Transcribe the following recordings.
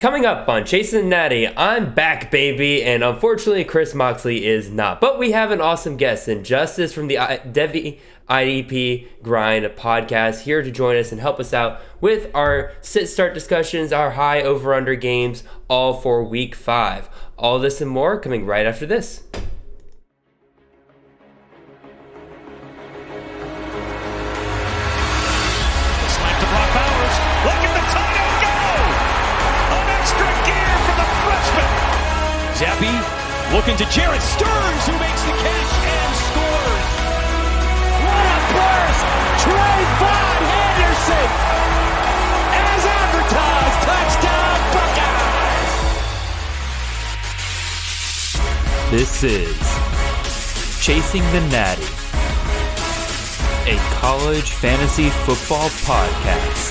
Coming up on Chasing Natty, I'm back, baby, and unfortunately Chris Moxley is not. But we have an awesome guest, Injustice from the Devy IDP Grind Podcast, here to join us and help us out with our sit-start discussions, our high over-under games, all for Week 5. All this and more coming right after this. Devy looking to Jared Stearns, who makes the catch and scores. What a burst! Trayvon Henderson, as advertised, touchdown Buckeyes! This is Chasing the Natty, a college fantasy football podcast.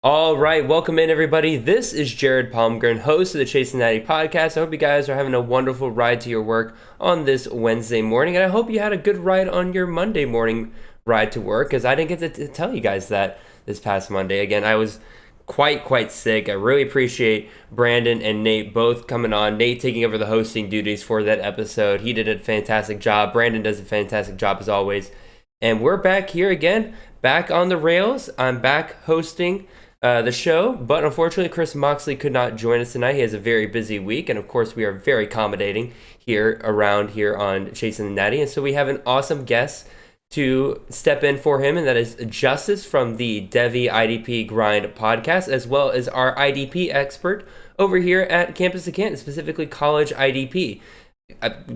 All right, welcome in, everybody. This is Jared Palmgren, host of the Chasing Natty podcast. I hope you guys are having a wonderful ride to your work on this Wednesday morning, and I hope you had a good ride on your Monday morning ride to work, because I didn't get to tell you guys that this past Monday. Again, I was quite sick. I really appreciate Brandon and Nate both coming on. Nate taking over the hosting duties for that episode. He did a fantastic job. Brandon does a fantastic job as always. And we're back here again, back on the rails. I'm back hosting the show, but unfortunately Chris Moxley could not join us tonight. He has a very busy week, and of course we are very accommodating around here on Chasing the Natty, and so we have an awesome guest to step in for him, and that is Justice from the Devy IDP Grind Podcast, as well as our IDP expert over here at Campus of Canton, specifically College IDP.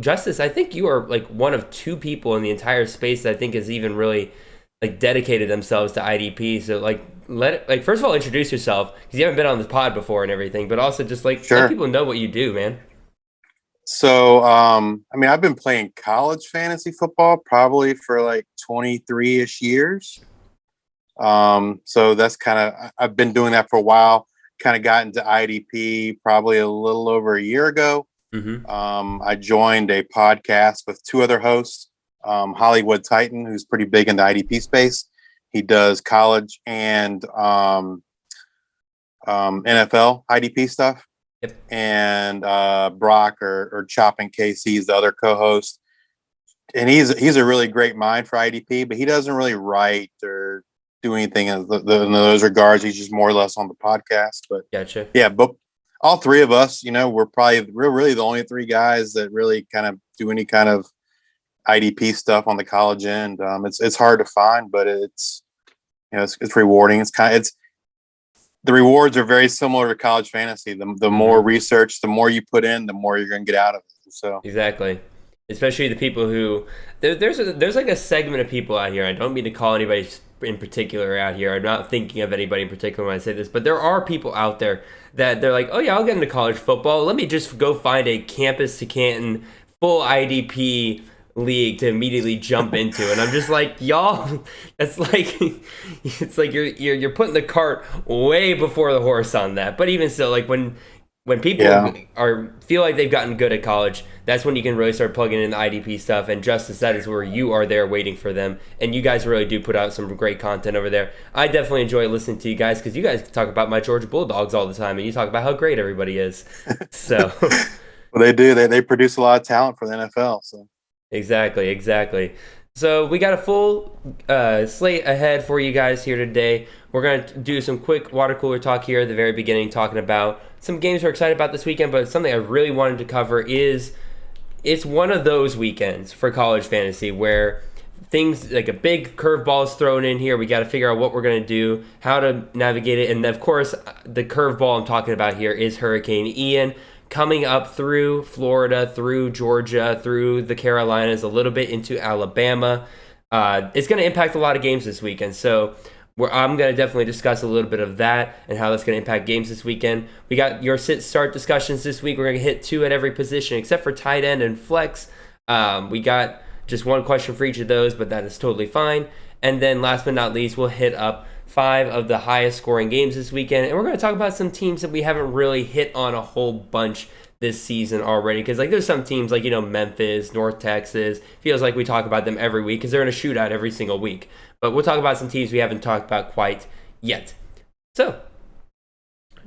Justice, I think you are like one of two people in the entire space that I think has even really dedicated themselves to IDP. So first of all, introduce yourself, because you haven't been on this pod before and everything, but also just let people know what you do, man. So, I've been playing college fantasy football probably for 23-ish years. So that's I've been doing that for a while, kind of got into IDP probably a little over a year ago. Mm-hmm. I joined a podcast with two other hosts, Hollywood Titan, who's pretty big in the IDP space. He does college and NFL IDP stuff. Yep. And Brock or Chopping KC is the other co-host. And he's a really great mind for IDP, but he doesn't really write or do anything in those regards. He's just more or less on the podcast. But gotcha. Yeah, but all three of us, we're really the only three guys that really kind of do any kind of IDP stuff on the college end. It's hard to find, but it's rewarding. The rewards are very similar to college fantasy. The more research, the more you put in, the more you're going to get out of it. So exactly, especially the people who there's a segment of people out here. I don't mean to call anybody in particular out here. I'm not thinking of anybody in particular when I say this, but there are people out there that they're like, oh yeah, I'll get into college football. Let me just go find a Campus to Canton full IDP league to immediately jump into, and I'm just like, y'all, it's like you're putting the cart way before the horse on that. But even still, when people feel like they've gotten good at college, that's when you can really start plugging in the IDP stuff. And Justice, that is where you are there waiting for them, and you guys really do put out some great content over there. I definitely enjoy listening to you guys, because you guys talk about my Georgia Bulldogs all the time, and you talk about how great everybody is. So well, they do. They produce a lot of talent for the NFL. So Exactly. So we got a full slate ahead for you guys here today. We're going to do some quick water cooler talk here at the very beginning, talking about some games we're excited about this weekend, but something I really wanted to cover is it's one of those weekends for college fantasy where things like a big curveball is thrown in here. We got to figure out what we're going to do, how to navigate it, and of course, the curveball I'm talking about here is Hurricane Ian, coming up through Florida, through Georgia, through the Carolinas, a little bit into Alabama. It's going to impact a lot of games this weekend. So I'm going to definitely discuss a little bit of that and how that's going to impact games this weekend. We got your sit-start discussions this week. We're going to hit two at every position except for tight end and flex. We got just one question for each of those, but that is totally fine. And then last but not least, we'll hit up 5 of the highest scoring games this weekend. And we're going to talk about some teams that we haven't really hit on a whole bunch this season already. Because like there's some teams like, Memphis, North Texas. Feels like we talk about them every week because they're in a shootout every single week. But we'll talk about some teams we haven't talked about quite yet. So,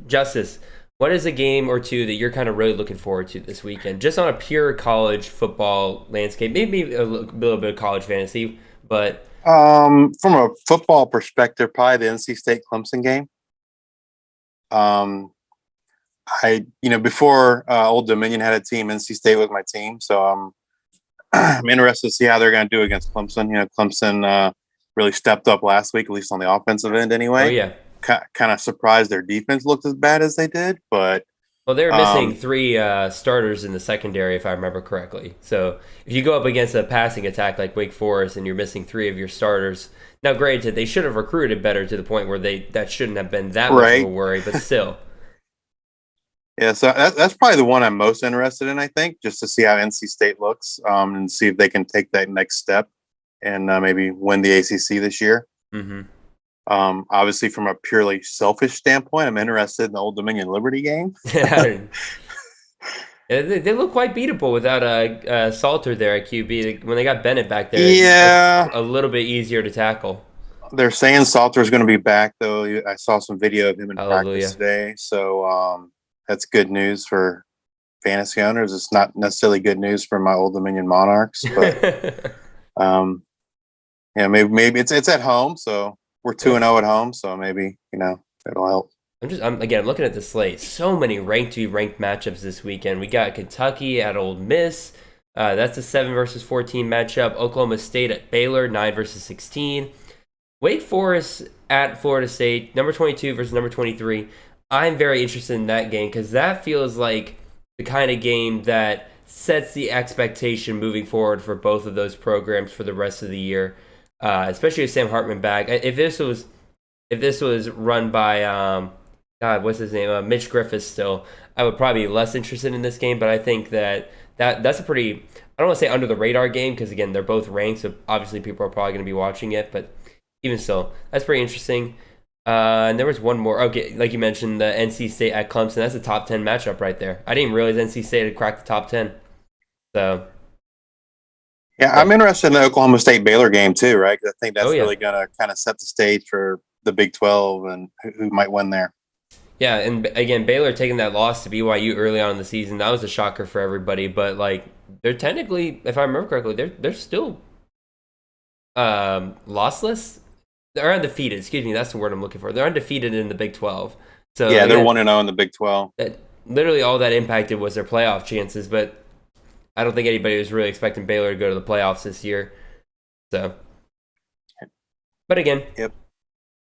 Justice, what is a game or two that you're kind of really looking forward to this weekend? Just on a pure college football landscape. Maybe a little bit of college fantasy, but... From a football perspective, probably the NC State Clemson game. Before Old Dominion had a team, NC State was my team, so I'm interested to see how they're going to do against Clemson. Clemson really stepped up last week, at least on the offensive end, anyway. Oh yeah, kind of surprised their defense looked as bad as they did, but. Well, they were missing 3 starters in the secondary, if I remember correctly. So if you go up against a passing attack like Wake Forest and you're missing 3 of your starters, now granted, they should have recruited better to the point where that shouldn't have been that much of a worry, but still. Yeah, so that's probably the one I'm most interested in, I think, just to see how NC State looks and see if they can take that next step and maybe win the ACC this year. Mm-hmm. Obviously, from a purely selfish standpoint, I'm interested in the Old Dominion Liberty game. They look quite beatable without a Salter there at QB. When they got Bennett back there, it's a little bit easier to tackle. They're saying Salter is going to be back, though. I saw some video of him in practice today, so that's good news for fantasy owners. It's not necessarily good news for my Old Dominion Monarchs, but maybe it's at home, so. We're 2-0 at home, so maybe, it'll help. I'm looking at the slate. So many ranked matchups this weekend. We got Kentucky at Ole Miss. That's a 7 versus 14 matchup. Oklahoma State at Baylor, 9 versus 16. Wake Forest at Florida State, number 22 versus number 23. I'm very interested in that game because that feels like the kind of game that sets the expectation moving forward for both of those programs for the rest of the year. Especially with Sam Hartman back. If this was run by what's his name, Mitch Griffis still, I would probably be less interested in this game. But I think that's a pretty, I don't want to say under the radar game because again they're both ranked, so obviously people are probably going to be watching it. But even still, that's pretty interesting. And there was one more. Okay, like you mentioned, the NC State at Clemson. That's a top 10 matchup right there. I didn't realize NC State had cracked the top 10. So. Yeah, I'm interested in the Oklahoma State Baylor game too, right? Because I think that's really going to kind of set the stage for the Big 12 and who might win there. Yeah, and again, Baylor taking that loss to BYU early on in the season, that was a shocker for everybody. But like, they're technically, if I remember correctly, they're still lossless. They're undefeated. Excuse me, that's the word I'm looking for. They're undefeated in the Big 12. So yeah, they're 1-0 in the Big 12. Literally, all that impacted was their playoff chances, but. I don't think anybody was really expecting Baylor to go to the playoffs this year. So, but again, we've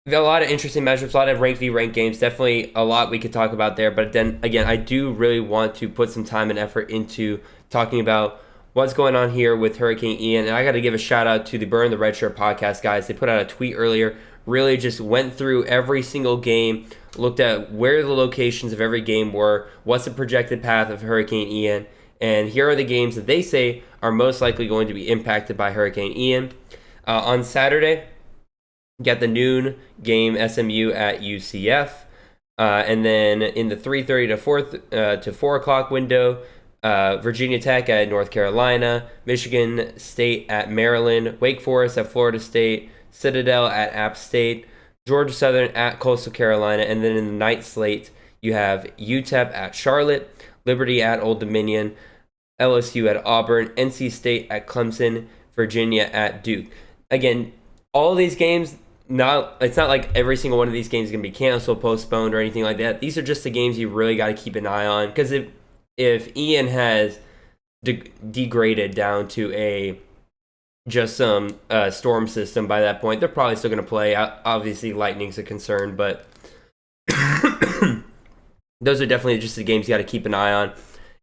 got a lot of interesting matchups, a lot of ranked v ranked games. Definitely a lot we could talk about there. But then again, I do really want to put some time and effort into talking about what's going on here with Hurricane Ian. And I got to give a shout out to the Burn the Red Shirt podcast guys. They put out a tweet earlier, really just went through every single game, looked at where the locations of every game were, what's the projected path of Hurricane Ian. And here are the games that they say are most likely going to be impacted by Hurricane Ian. On Saturday, you got the noon game, SMU at UCF. And then in the 3:30 to 4 o'clock window, Virginia Tech at North Carolina, Michigan State at Maryland, Wake Forest at Florida State, Citadel at App State, Georgia Southern at Coastal Carolina. And then in the night slate, you have UTEP at Charlotte, Liberty at Old Dominion, LSU at Auburn, NC State at Clemson, Virginia at Duke. Again, all of these games, it's not like every single one of these games is going to be canceled, postponed, or anything like that. These are just the games you really got to keep an eye on. Because if Ian has degraded down to just some storm system by that point, they're probably still going to play. Obviously, lightning's a concern, but those are definitely just the games you got to keep an eye on.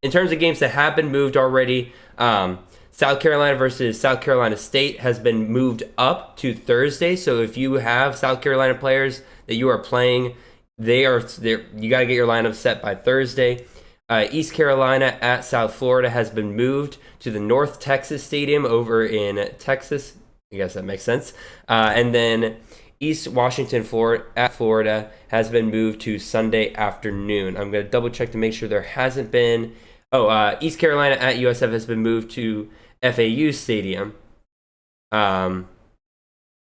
In terms of games that have been moved already, South Carolina versus South Carolina State has been moved up to Thursday. So if you have South Carolina players that you are playing, you got to get your lineup set by Thursday. East Carolina at South Florida has been moved to the North Texas Stadium over in Texas. I guess that makes sense. And then East Washington at Florida has been moved to Sunday afternoon. I'm going to double check to make sure there hasn't been. East Carolina at USF has been moved to FAU Stadium. That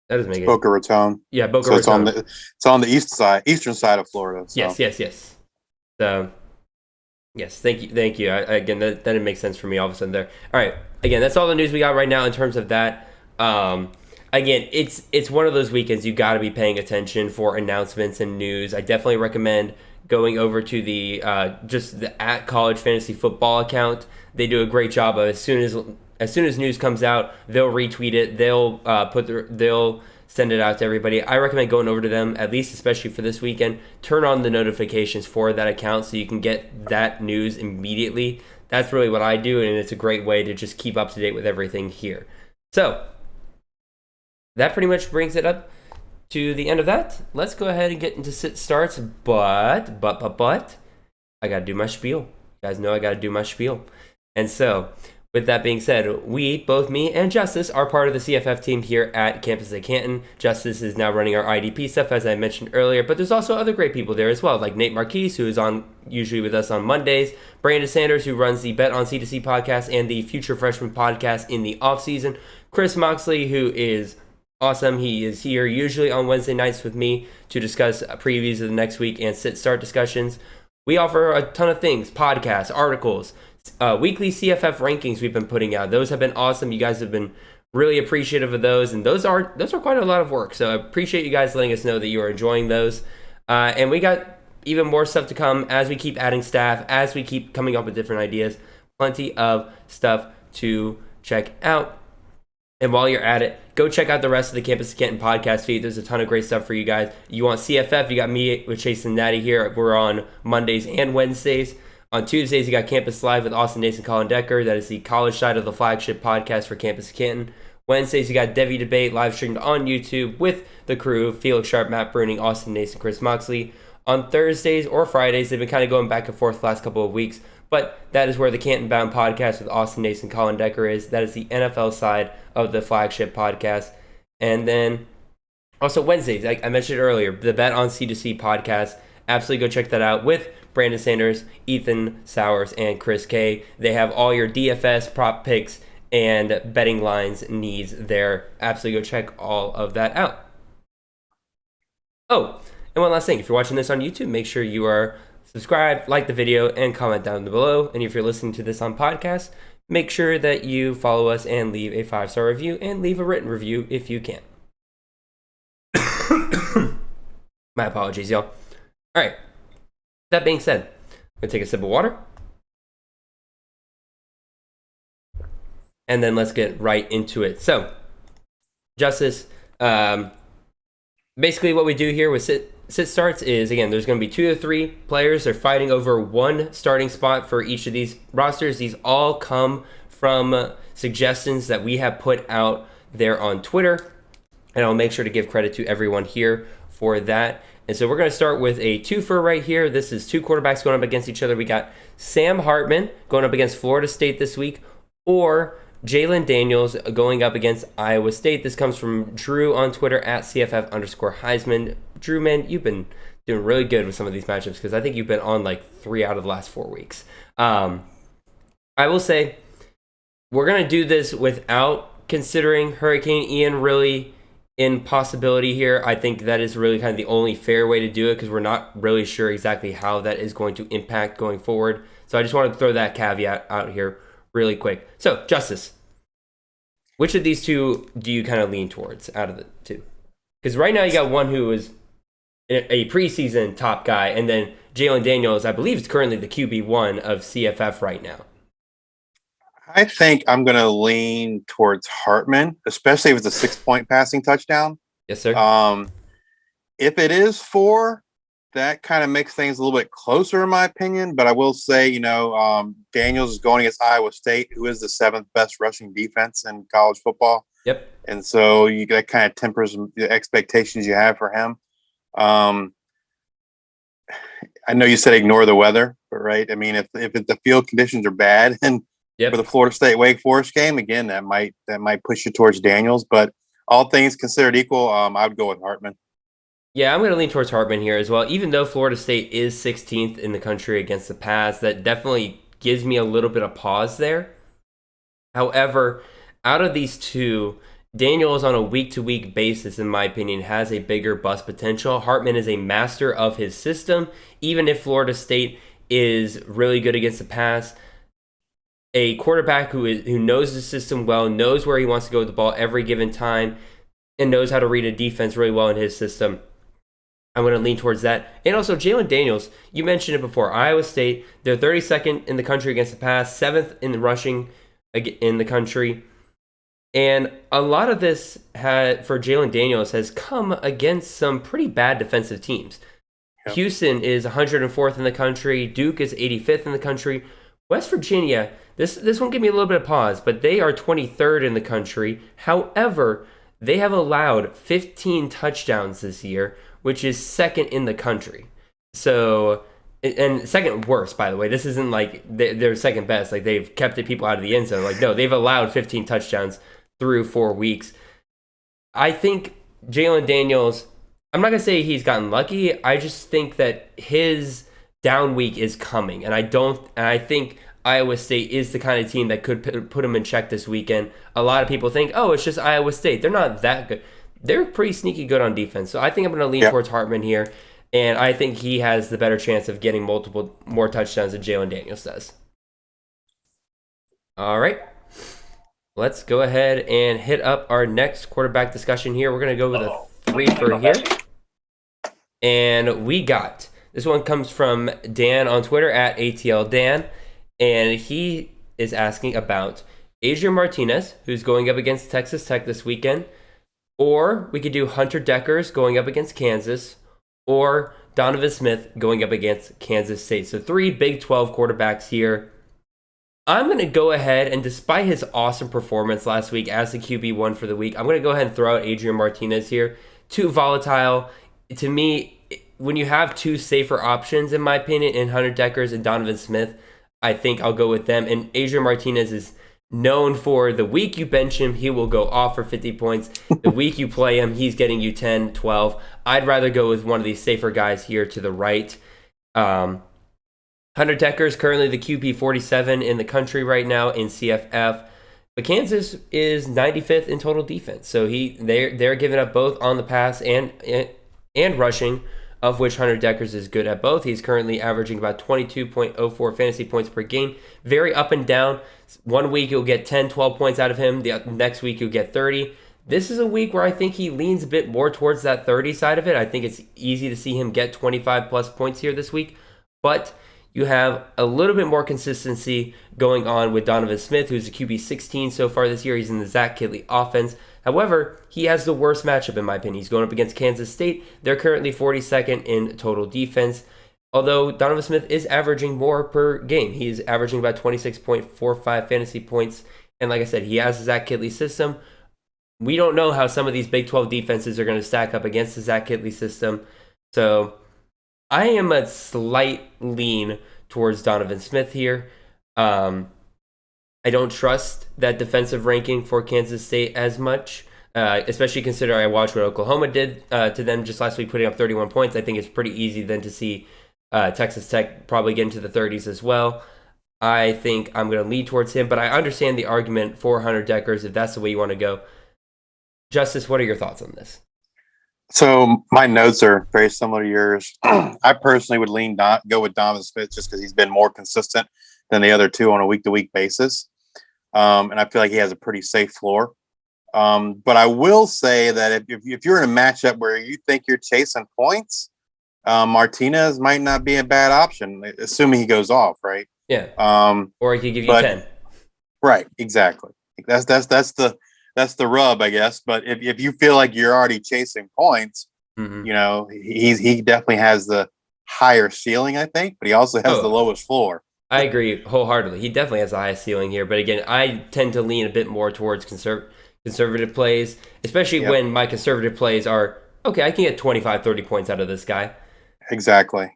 doesn't make it. Boca Raton. Yeah, Boca Raton. It's on the eastern side of Florida. So. Yes. So, yes, thank you. Again, that didn't make sense for me all of a sudden there. All right, again, that's all the news we got right now in terms of that. Again, it's one of those weekends you got to be paying attention for announcements and news. I definitely recommend going over to the at College Fantasy Football account. They do a great job of as soon as news comes out, they'll retweet it. They'll send it out to everybody. I recommend going over to them, at least especially for this weekend. Turn on the notifications for that account so you can get that news immediately. That's really what I do, and it's a great way to just keep up to date with everything here. So that pretty much brings it up to the end of that. Let's go ahead and get into sit starts, but I gotta do my spiel. You guys know I gotta do my spiel. And so, with that being said, both me and Justice, are part of the CFF team here at Campus at Canton. Justice is now running our IDP stuff, as I mentioned earlier, but there's also other great people there as well, like Nate Marquise, who is usually with us on Mondays, Brandon Sanders, who runs the Bet on C2C podcast and the Future Freshman podcast in the offseason, Chris Moxley, who is awesome. He is here usually on Wednesday nights with me to discuss previews of the next week and sit-start discussions. We offer a ton of things, podcasts, articles, weekly CFF rankings we've been putting out. Those have been awesome. You guys have been really appreciative of those, and those are quite a lot of work. So I appreciate you guys letting us know that you are enjoying those. And we got even more stuff to come as we keep adding staff, as we keep coming up with different ideas. Plenty of stuff to check out. And while you're at it, go check out the rest of the Campus Canton podcast feed. There's a ton of great stuff for you guys. You want CFF, you got me with Chase and Natty here. We're on Mondays and Wednesdays. On Tuesdays, you got Campus Live with Austin Nason, Colin Decker. That is the college side of the flagship podcast for Campus Canton. Wednesdays, you got Devy Debate live streamed on YouTube with the crew, Felix Sharp, Matt Bruning, Austin Nason, Chris Moxley. On Thursdays or Fridays, they've been kind of going back and forth the last couple of weeks, but that is where the Canton Bound podcast with Austin Nason, Colin Decker is. That is the NFL side of the flagship podcast. And then also Wednesdays, I mentioned earlier, the Bet on C2C podcast. Absolutely go check that out with Brandon Sanders, Ethan Sowers, and Chris K. They have all your DFS, prop picks, and betting lines needs there. Absolutely go check all of that out. Oh, and one last thing. If you're watching this on YouTube, make sure you are subscribed, like the video, and comment down below. And if you're listening to this on podcast, make sure that you follow us and leave a 5-star review and leave a written review if you can. My apologies, y'all. All right. That being said, I'm going to take a sip of water. And then let's get right into it. So, Justice, basically what we do here with sit starts is, again, there's going to be 2 to 3 players. They're fighting over one starting spot for each of these rosters. These all come from suggestions that we have put out there on Twitter. And I'll make sure to give credit to everyone here for that. And so we're going to start with a twofer right here. This is 2 quarterbacks going up against each other. We got Sam Hartman going up against Florida State this week, or Jalen Daniels going up against Iowa State. This comes from Drew on Twitter at CFF_Heisman. Drew, man, you've been doing really good with some of these matchups because I think you've been on like 3 out of the last 4 weeks. I will say we're going to do this without considering Hurricane Ian really in possibility here. I think that is really kind of the only fair way to do it because we're not really sure exactly how that is going to impact going forward. So I just wanted to throw that caveat out here really quick. So, Justice, which of these two do you kind of lean towards out of the two? Because right now you got one who is a preseason top guy, and then Jalen Daniels, I believe, is currently the QB1 of CFF right now. I think I'm going to lean towards Hartman, especially if it's a 6-point passing touchdown. Yes, sir. If it is 4, that kind of makes things a little bit closer, in my opinion. But I will say, Daniels is going against Iowa State, who is the 7th best rushing defense in college football. Yep. And so that kind of tempers the expectations you have for him. I know you said ignore the weather right? I mean, if the field conditions are bad, and for the Florida State Wake Forest game, again, that might push you towards Daniels. But all things considered equal, I would go with Hartman. Yeah, I'm going to lean towards Hartman here as well. Even though Florida State is 16th in the country against the pass, that definitely gives me a little bit of pause there. However, out of these two, Daniels on a week-to-week basis, in my opinion, has a bigger bust potential. Hartman is a master of his system. Even if Florida State is really good against the pass, a quarterback who knows the system well, knows where he wants to go with the ball every given time, and knows how to read a defense really well in his system, I'm going to lean towards that. And also, Jalen Daniels, you mentioned it before. Iowa State, they're 32nd in the country against the pass, 7th in the rushing in the country. And a lot of this for Jalen Daniels has come against some pretty bad defensive teams. Yep. Houston is 104th in the country. Duke is 85th in the country. West Virginia, this one gave me a little bit of pause, but they are 23rd in the country. However, they have allowed 15 touchdowns this year, which is second in the country. So, and second worst, by the way. This isn't like they're second best. Like, they've kept the people out of the end zone. Like, no, they've allowed 15 touchdowns through 4 weeks. I think Jalen Daniels, I'm not going to say he's gotten lucky. I just think that his down week is coming. And I think Iowa State is the kind of team that could put him in check this weekend. A lot of people think, oh, it's just Iowa State. They're not that good. They're pretty sneaky good on defense. So I think I'm going to lean towards Hartman here. And I think he has the better chance of getting more touchdowns than Jalen Daniels does. All right. Let's go ahead and hit up our next quarterback discussion here. We're going to go with a 3 for here. And we got, this one comes from Dan on Twitter at ATLDan. And he is asking about Adrian Martinez, who's going up against Texas Tech this weekend. Or we could do Hunter Deckers going up against Kansas, or Donovan Smith going up against Kansas State. So 3 Big 12 quarterbacks here. I'm going to go ahead, and despite his awesome performance last week as the QB1 for the week, I'm going to go ahead and throw out Adrian Martinez here. Too volatile. To me, when you have 2 safer options, in my opinion, in Hunter Deckers and Donovan Smith, I think I'll go with them. And Adrian Martinez is known for the week you bench him, he will go off for 50 points. The week you play him, he's getting you 10, 12. I'd rather go with one of these safer guys here to the right. Hunter Decker is currently the QB 47 in the country right now in CFF. But Kansas is 95th in total defense. So they're giving up both on the pass and rushing, of which Hunter Deckers is good at both. He's currently averaging about 22.04 fantasy points per game. Very up and down. 1 week you'll get 10, 12 points out of him. The next week you'll get 30. This is a week where I think he leans a bit more towards that 30 side of it. I think it's easy to see him get 25 plus points here this week. But you have a little bit more consistency going on with Donovan Smith, who's a QB 16 so far this year. He's in the Zach Kittley offense. However, he has the worst matchup in my opinion. He's going up against Kansas State. They're currently 42nd in total defense. Although Donovan Smith is averaging more per game. He's averaging about 26.45 fantasy points. And like I said, he has the Zach Kittley system. We don't know how some of these Big 12 defenses are going to stack up against the Zach Kittley system. So I am a slight lean towards Donovan Smith here. I don't trust that defensive ranking for Kansas State as much, especially considering I watched what Oklahoma did to them just last week, putting up 31 points. I think it's pretty easy then to see Texas Tech probably get into the 30s as well. I think I'm going to lean towards him, but I understand the argument for Hunter Deckers if that's the way you want to go. Justice, what are your thoughts on this? So my notes are very similar to yours. I personally would go with Donovan Smith just because he's been more consistent than the other two on a week-to-week basis. And I feel like he has a pretty safe floor. But I will say that if you're in a matchup where you think you're chasing points, Martinez might not be a bad option, assuming he goes off, right? Yeah. Or he could give you 10. Right, exactly. That's the rub, I guess. But if you feel like you're already chasing points, you know, he definitely has the higher ceiling, I think, but he also has the lowest floor. I agree wholeheartedly. He definitely has the highest ceiling here. But again, I tend to lean a bit more towards conservative plays, especially when my conservative plays are, okay, I can get 25, 30 points out of this guy. Exactly.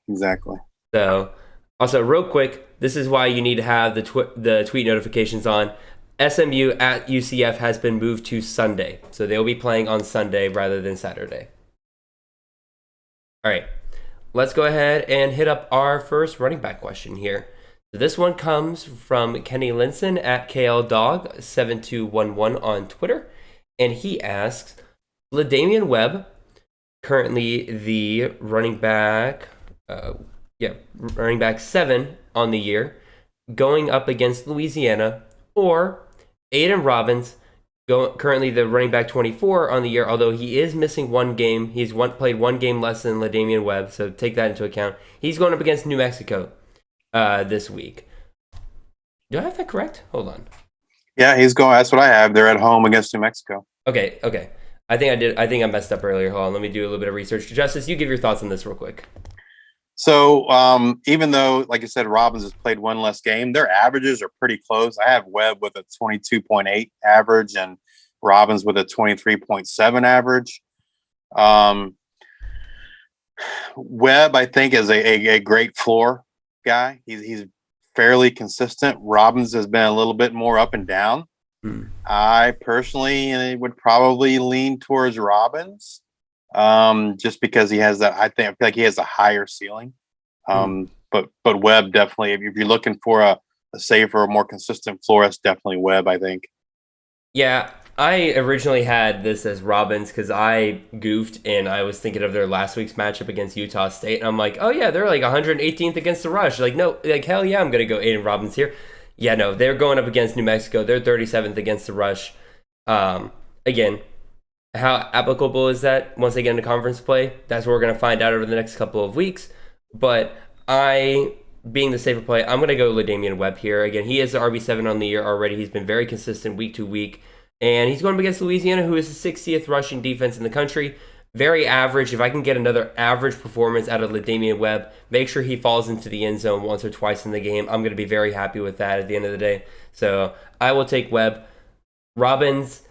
So Also, real quick, this is why you need to have the tweet notifications on. SMU at UCF has been moved to Sunday, so they'll be playing on Sunday rather than Saturday. All right, let's go ahead and hit up our first running back question here. So this one comes from Kenny Linson at KLDog7211 on Twitter, and he asks, LaDamian Webb, currently the running back 7 on the year, going up against Louisiana, or Aiden Robbins, currently the running back 24 on the year, although he is missing one game. He's played one game less than LaDamian Webb, so take that into account. He's going up against New Mexico this week. Do I have that correct? Hold on. Yeah, he's going. That's what I have. They're at home against New Mexico. Okay. I think I did. I think I messed up earlier. Hold on. Let me do a little bit of research. Justice, you give your thoughts on this real quick. So even though, like I said, Robbins has played one less game, their averages are pretty close. I have Webb with a 22.8 average and Robbins with a 23.7 average. Webb, I think, is a great floor guy. He's fairly consistent. Robbins has been a little bit more up and down. I personally would probably lean towards Robbins. Just because he has that, I feel like he has a higher ceiling. But Webb definitely, if you're looking for a safer, more consistent floor, that's definitely Webb, I think. Yeah, I originally had this as Robbins because I goofed and I was thinking of their last week's matchup against Utah State. And I'm like, oh yeah, they're like 118th against the rush. Like, no, like, hell yeah, I'm going to go Aiden Robbins here. Yeah, no, they're going up against New Mexico. They're 37th against the rush. Again, how applicable is that once they get into conference play? That's what we're going to find out over the next couple of weeks. But being the safer play, I'm going to go LaDamian Webb here. Again, he is the RB7 on the year already. He's been very consistent week to week. And he's going up against Louisiana, who is the 60th rushing defense in the country. Very average. If I can get another average performance out of LaDamian Webb, make sure he falls into the end zone once or twice in the game. I'm going to be very happy with that at the end of the day. So I will take Webb. Robbins,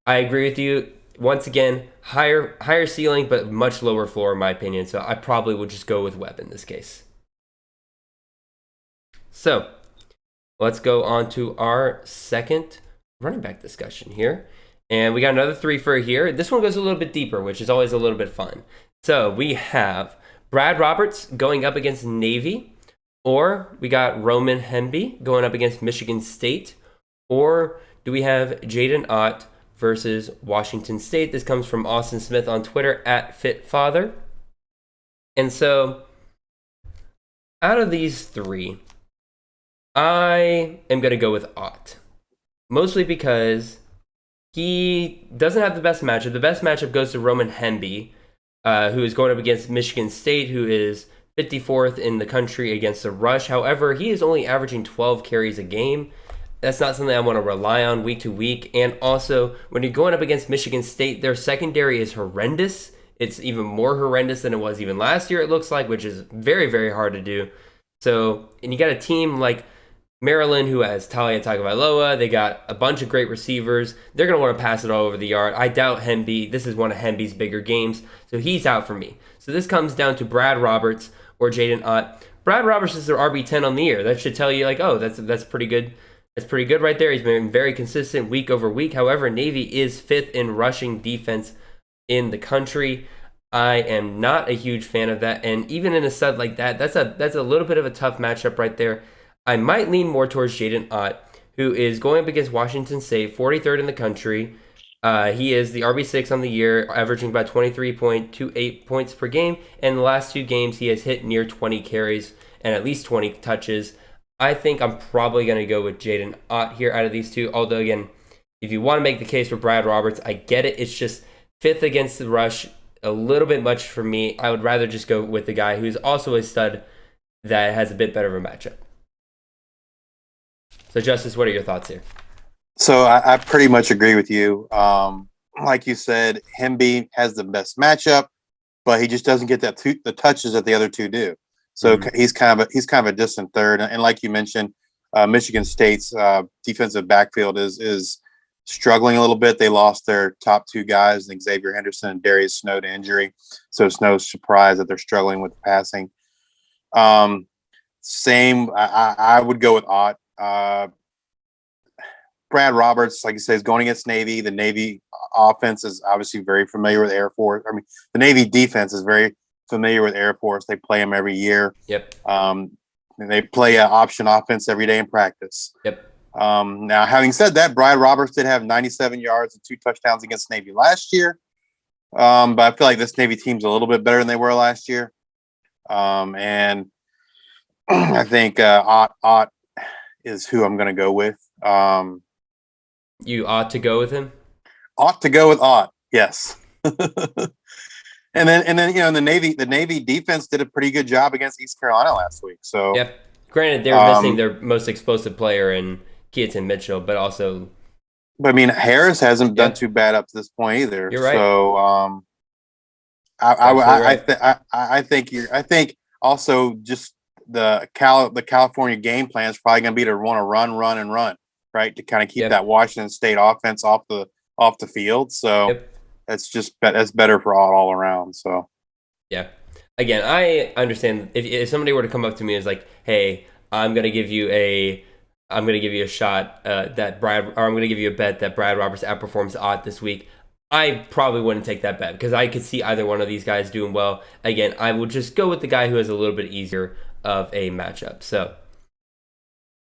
I agree with you. Once again, higher ceiling, but much lower floor in my opinion. So I probably would just go with Webb in this case. So let's go on to our second running back discussion here. And we got another 3 for here. This one goes a little bit deeper, which is always a little bit fun. So we have Brad Roberts going up against Navy, or we got Roman Hemby going up against Michigan State, or do we have Jaden Ott versus Washington State? This comes from Austin Smith on Twitter at FitFather. And so out of these 3, I am going to go with Ott. Mostly because he doesn't have the best matchup. The best matchup goes to Roman Hemby, who is going up against Michigan State, who is 54th in the country against the rush. However, he is only averaging 12 carries a game. That's not something I want to rely on week to week. And also, when you're going up against Michigan State, their secondary is horrendous. It's even more horrendous than it was even last year, it looks like, which is very, very hard to do. So, and you got a team like Maryland, who has Talia Tagovailoa. They got a bunch of great receivers. They're going to want to pass it all over the yard. I doubt Hemby. This is one of Hemby's bigger games, so he's out for me. So this comes down to Brad Roberts or Jaden Ott. Brad Roberts is their RB10 on the year. That should tell you, like, oh, that's pretty good. That's pretty good right there. He's been very consistent week over week. However, Navy is 5th in rushing defense in the country. I am not a huge fan of that, and even in a stud like that, that's a little bit of a tough matchup right there. I might lean more towards Jaden Ott, who is going up against Washington State, 43rd in the country. He is the RB6 on the year, averaging about 23.28 points per game. And the last 2 games, he has hit near 20 carries and at least 20 touches. I think I'm probably going to go with Jaden Ott here out of these 2. Although, again, if you want to make the case for Brad Roberts, I get it. It's just 5th against the rush, a little bit much for me. I would rather just go with the guy who's also a stud that has a bit better of a matchup. So, Justice, what are your thoughts here? So I pretty much agree with you. Like you said, Hemby has the best matchup, but he just doesn't get the touches that the other 2 do. So he's kind of a distant third. And like you mentioned, Michigan State's defensive backfield is struggling a little bit. They lost their top 2 guys, Xavier Henderson and Darius Snow, to injury. So it's no surprise that they're struggling with the passing. Same. I would go with Ott. Brad Roberts, like you say, is going against Navy. The Navy offense is obviously very familiar with Air Force. I mean, the Navy defense is very familiar with Air Force. They play them every year. Yep. And they play an option offense every day in practice. Yep. Now, having said that, Brad Roberts did have 97 yards and 2 touchdowns against Navy last year. But I feel like this Navy team's a little bit better than they were last year. And I think Ott is who I'm going to go with. You ought to go with him? Ought to go with Ott, yes. And then the Navy defense did a pretty good job against East Carolina last week. So yep. Granted, they were missing their most explosive player in Keaton Mitchell, but also. But I mean, Harris hasn't done too bad up to this point either. You're right. So I think also just the California game plan is probably going to be to want to run, right, to kind of keep that Washington State offense off the field. So that's better for all around. So yeah, again, I understand if somebody were to come up to me and is like, hey, I'm gonna give you a shot I'm gonna give you a bet that Brad Roberts outperforms Ott this week, I probably wouldn't take that bet because I could see either one of these guys doing well. Again, I would just go with the guy who has a little bit easier of a matchup. So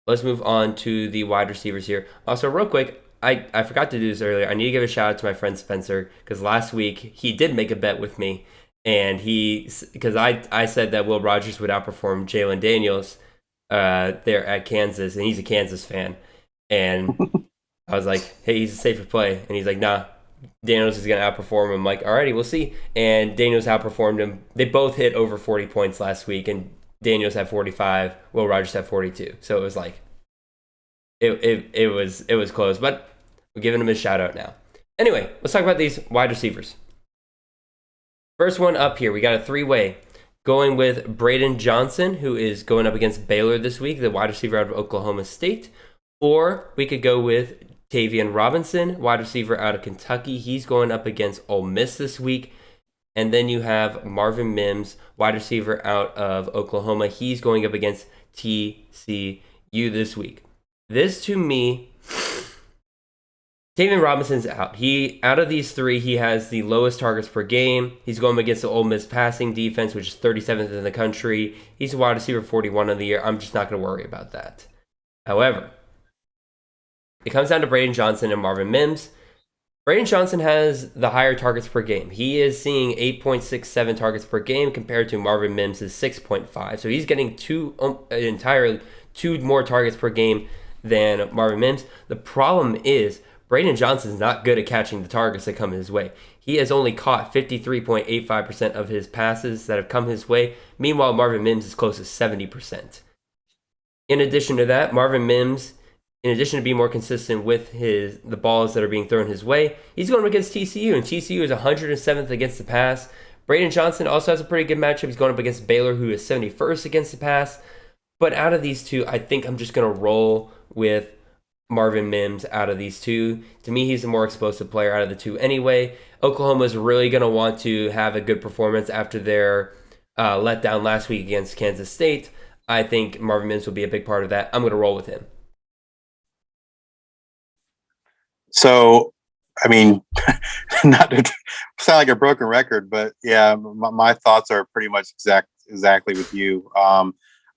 let's move on to the wide receivers here. Also, real quick, I forgot to do this earlier. I need to give a shout out to my friend Spencer because last week he did make a bet with me, and because I said that Will Rogers would outperform Jalen Daniels there at Kansas, and he's a Kansas fan, and I was like, hey, he's a safer play, and he's like, nah, Daniels is going to outperform him. I'm like, alrighty, we'll see. And Daniels outperformed him. They both hit over 40 points last week, and Daniels had 45, Will Rogers had 42. So it was like, it was close, but we're giving him a shout out now. Anyway, let's talk about these wide receivers. First one up here, we got a 3-way going with Braden Johnson, who is going up against Baylor this week, the wide receiver out of Oklahoma State. Or we could go with Tavian Robinson, wide receiver out of Kentucky. He's going up against Ole Miss this week. And then you have Marvin Mims, wide receiver out of Oklahoma. He's going up against TCU this week. This, to me, Tavian Robinson's out. Out of these three, he has the lowest targets per game. He's going against the Ole Miss passing defense, which is 37th in the country. He's a wide receiver 41 of the year. I'm just not going to worry about that. However, it comes down to Braden Johnson and Marvin Mims. Braden Johnson has the higher targets per game. He is seeing 8.67 targets per game compared to Marvin Mims' 6.5. So he's getting two more targets per game than Marvin Mims. The problem is Braden Johnson's not good at catching the targets that come his way. He has only caught 53.85% of his passes that have come his way. Meanwhile, Marvin Mims is close to 70%. In addition to that, Marvin Mims, in addition to being more consistent with the balls that are being thrown his way, he's going against TCU, and TCU is 107th against the pass. Braden Johnson also has a pretty good matchup. He's going up against Baylor, who is 71st against the pass. But out of these two, I think I'm just going to roll with Marvin Mims out of these two. To me, he's the more explosive player out of the two anyway. Oklahoma is really going to want to have a good performance after their letdown last week against Kansas State. I think Marvin Mims will be a big part of that. I'm going to roll with him. So, I mean, not to sound like a broken record, but yeah, my thoughts are pretty much exactly with you.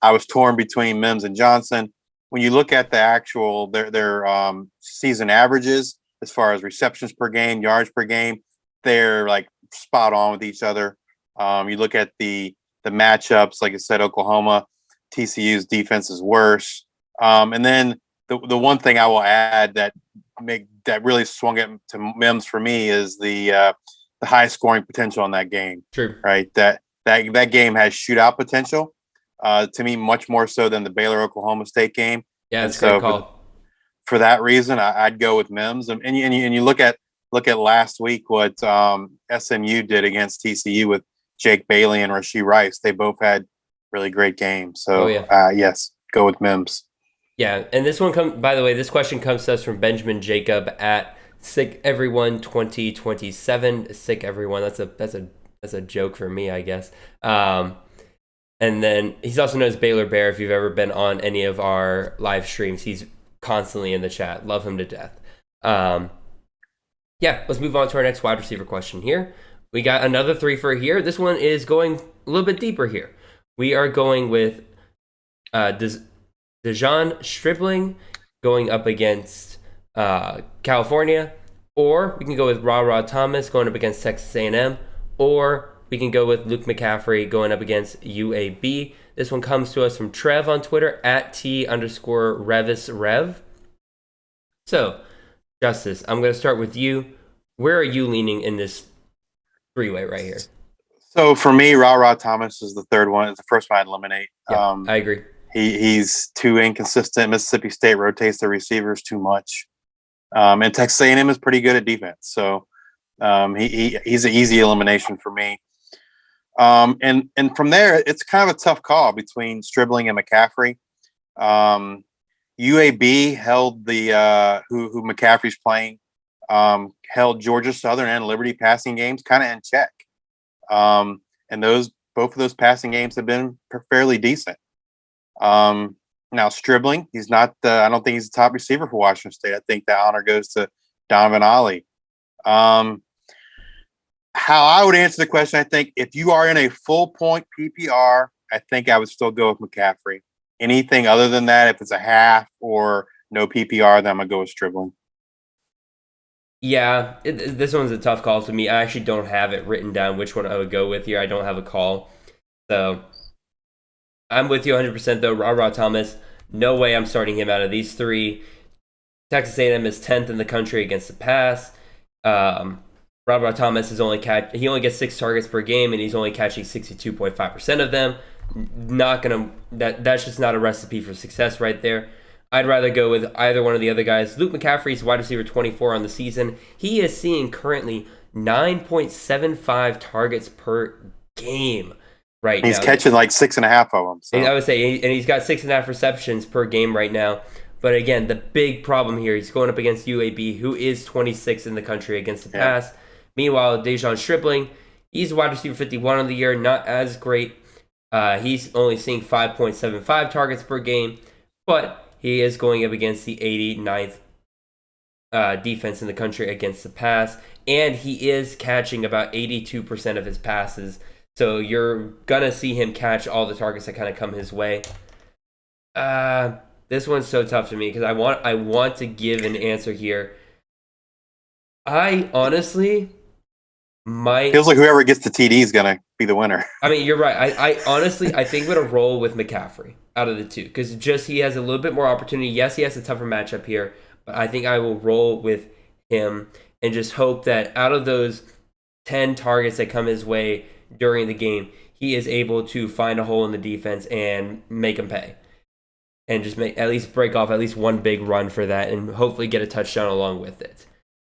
I was torn between Mims and Johnson. When you look at the actual their season averages as far as receptions per game, yards per game, they're like spot on with each other. You look at the matchups, like I said, Oklahoma, TCU's defense is worse. And then the one thing I will add that really swung it to Mims for me is the high scoring potential in that game. True. Right. That game has shootout potential. To me, much more so than the Baylor-Oklahoma State game. Yeah, that's a good call. For that reason, I'd go with Mims. And you look at last week what SMU did against TCU with Jake Bailey and Rashee Rice. They both had really great games. So, yes, go with Mims. Yeah, and this question comes to us from Benjamin Jacob at Sick Everyone 2027. Sick Everyone. That's a joke for me, I guess. And then he's also known as Baylor Bear. If you've ever been on any of our live streams, he's constantly in the chat. Love him to death. Let's move on to our next wide receiver question here. We got another three for here. This one is going a little bit deeper here. We are going with Dejon Stribling going up against California, or we can go with Ra Thomas going up against Texas A&M, or we can go with Luke McCaffrey going up against UAB. This one comes to us from Trev on Twitter at @T_RevisRev. So, Justice, I'm going to start with you. Where are you leaning in this three-way right here? So for me, Ra Thomas is the third one. It's the first one I'd eliminate. Yeah, I agree. He's too inconsistent. Mississippi State rotates their receivers too much. And Texas A&M is pretty good at defense. So he's an easy elimination for me. And from there, it's kind of a tough call between Stribling and McCaffrey. UAB held the who McCaffrey's playing, held Georgia Southern and Liberty passing games kind of in check. And both of those passing games have been fairly decent. Now Stribling, he's not. I don't think he's the top receiver for Washington State. I think that honor goes to Donovan Ollie. How I would answer the question, I think if you are in a full point PPR, I think I would still go with McCaffrey. Anything other than that, if it's a half or no PPR, then I'm gonna go with Stribling. Yeah, this one's a tough call to me. I actually don't have it written down which one I would go with here. I don't have a call. So I'm with you 100% though. Ra Thomas, no way I'm starting him out of these three. Texas A&M is 10th in the country against the pass. Ra Thomas is only gets 6 targets per game, and he's only catching 62.5% of them. That's just not a recipe for success right there. I'd rather go with either one of the other guys. Luke McCaffrey's wide receiver 24 on the season. He is seeing currently 9.75 targets per game right now. He's catching like 6.5 of them. So. I would say, and he's got 6.5 receptions per game right now. But again, the big problem here, he's going up against UAB, who is 26th in the country against the pass. Meanwhile, Dejon Stribling, he's wide receiver 51 on the year, not as great. He's only seeing 5.75 targets per game, but he is going up against the 89th defense in the country against the pass, and he is catching about 82% of his passes. So you're going to see him catch all the targets that kind of come his way. This one's so tough to me because I want to give an answer here. I honestly might... Feels like whoever gets the TD is going to be the winner. I mean, you're right. I honestly, I think I'm going to roll with McCaffrey out of the two because he has a little bit more opportunity. Yes, he has a tougher matchup here, but I think I will roll with him and just hope that out of those 10 targets that come his way during the game, he is able to find a hole in the defense and make him pay. And just break off at least one big run for that and hopefully get a touchdown along with it.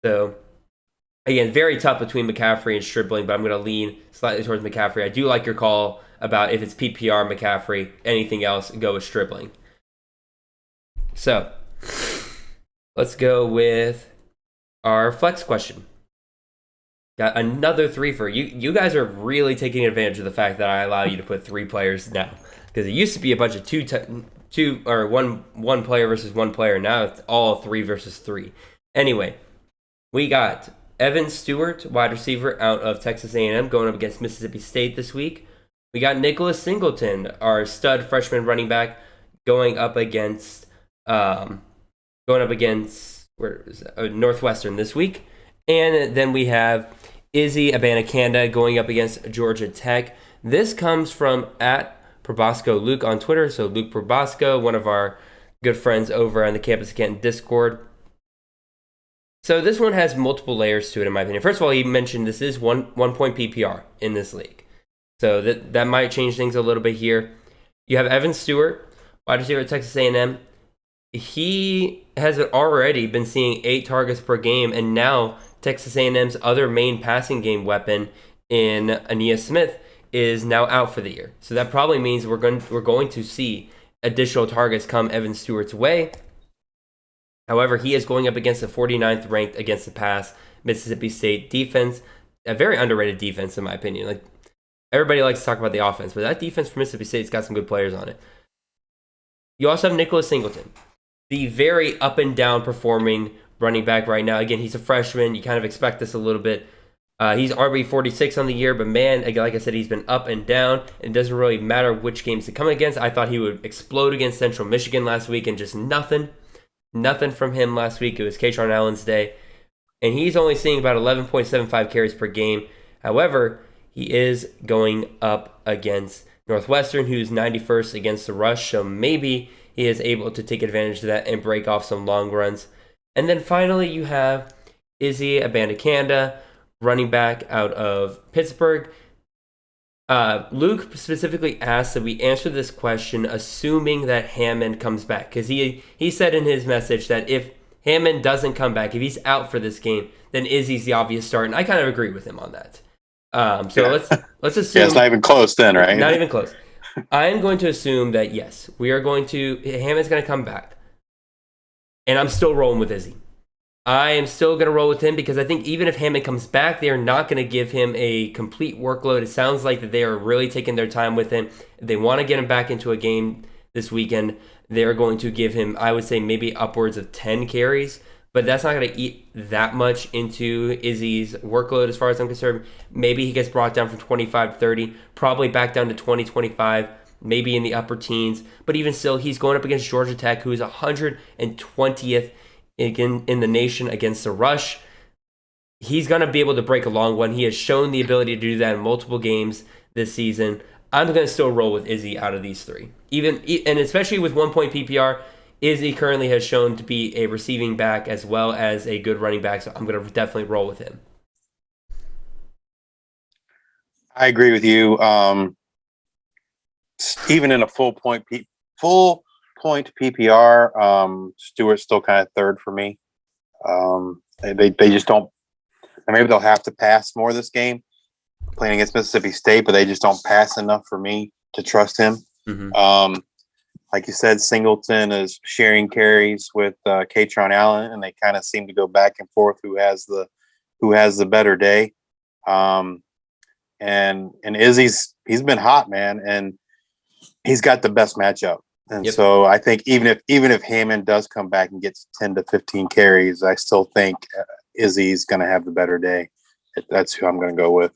So, again, very tough between McCaffrey and Stribling, but I'm going to lean slightly towards McCaffrey. I do like your call about if it's PPR, McCaffrey, anything else, go with Stribling. So, let's go with our flex question. Got another three for you. You guys are really taking advantage of the fact that I allow you to put 3 players now. Because it used to be a bunch of one player versus one player. Now it's all 3 versus 3. Anyway, we got Evan Stewart, wide receiver out of Texas A&M, going up against Mississippi State this week. We got Nicholas Singleton, our stud freshman running back, going up against Northwestern this week. And then we have Izzy Abanikanda going up against Georgia Tech. This comes from @Probasco Luke on Twitter. So Luke Probasco, one of our good friends over on the Campus Canton Discord. So this one has multiple layers to it, in my opinion. First of all, he mentioned this is one point PPR in this league. So that might change things a little bit here. You have Evan Stewart, wide receiver at Texas A&M. He has already been seeing 8 targets per game, and now Texas A&M's other main passing game weapon in Ainias Smith is now out for the year. So that probably means we're going to see additional targets come Evan Stewart's way. However, he is going up against the 49th ranked against the pass Mississippi State defense, a very underrated defense in my opinion. Like everybody likes to talk about the offense, but that defense for Mississippi State's got some good players on it. You also have Nicholas Singleton, the very up and down performing running back right now. Again, he's a freshman. You kind of expect this a little bit. He's RB 46 on the year, but man, again, like I said, he's been up and down. It doesn't really matter which games to come against. I thought he would explode against Central Michigan last week, and just nothing from him last week. It was Kaytron Allen's day, and he's only seeing about 11.75 carries per game. However, he is going up against Northwestern, who's 91st against the rush, so maybe he is able to take advantage of that and break off some long runs. And then finally, you have Izzy Abanikanda, running back out of Pittsburgh. Luke specifically asked that we answer this question assuming that Hammond comes back, because he said in his message that if Hammond doesn't come back, if he's out for this game, then Izzy's the obvious start, and I kind of agree with him on that. Let's assume it's not even close then, right? Not even close. I am going to assume that yes, Hammond's going to come back, and I'm still rolling with Izzy. I am still going to roll with him because I think even if Hammond comes back, they are not going to give him a complete workload. It sounds like that they are really taking their time with him. If they want to get him back into a game this weekend, they're going to give him, I would say, maybe upwards of 10 carries. But that's not going to eat that much into Izzy's workload as far as I'm concerned. Maybe he gets brought down from 25 to 30, probably back down to 20, 25, maybe in the upper teens. But even still, he's going up against Georgia Tech, who is 120th in the nation against the rush. He's going to be able to break a long one. He has shown the ability to do that in multiple games this season. I'm going to still roll with Izzy out of these three. And especially with 1 point PPR, Izzy currently has shown to be a receiving back as well as a good running back, so I'm going to definitely roll with him. I agree with you. Even in a full point PPR, Stewart's still kind of third for me. They just don't. Maybe they'll have to pass more this game, playing against Mississippi State, but they just don't pass enough for me to trust him. Mm-hmm. Like you said, Singleton is sharing carries with Kaytron Allen, and they kind of seem to go back and forth who has the better day. And Izzy's he's been hot, man, and he's got the best matchup. And so I think even if Hammond does come back and gets 10 to 15 carries, I still think Izzy's going to have the better day. That's who I'm going to go with.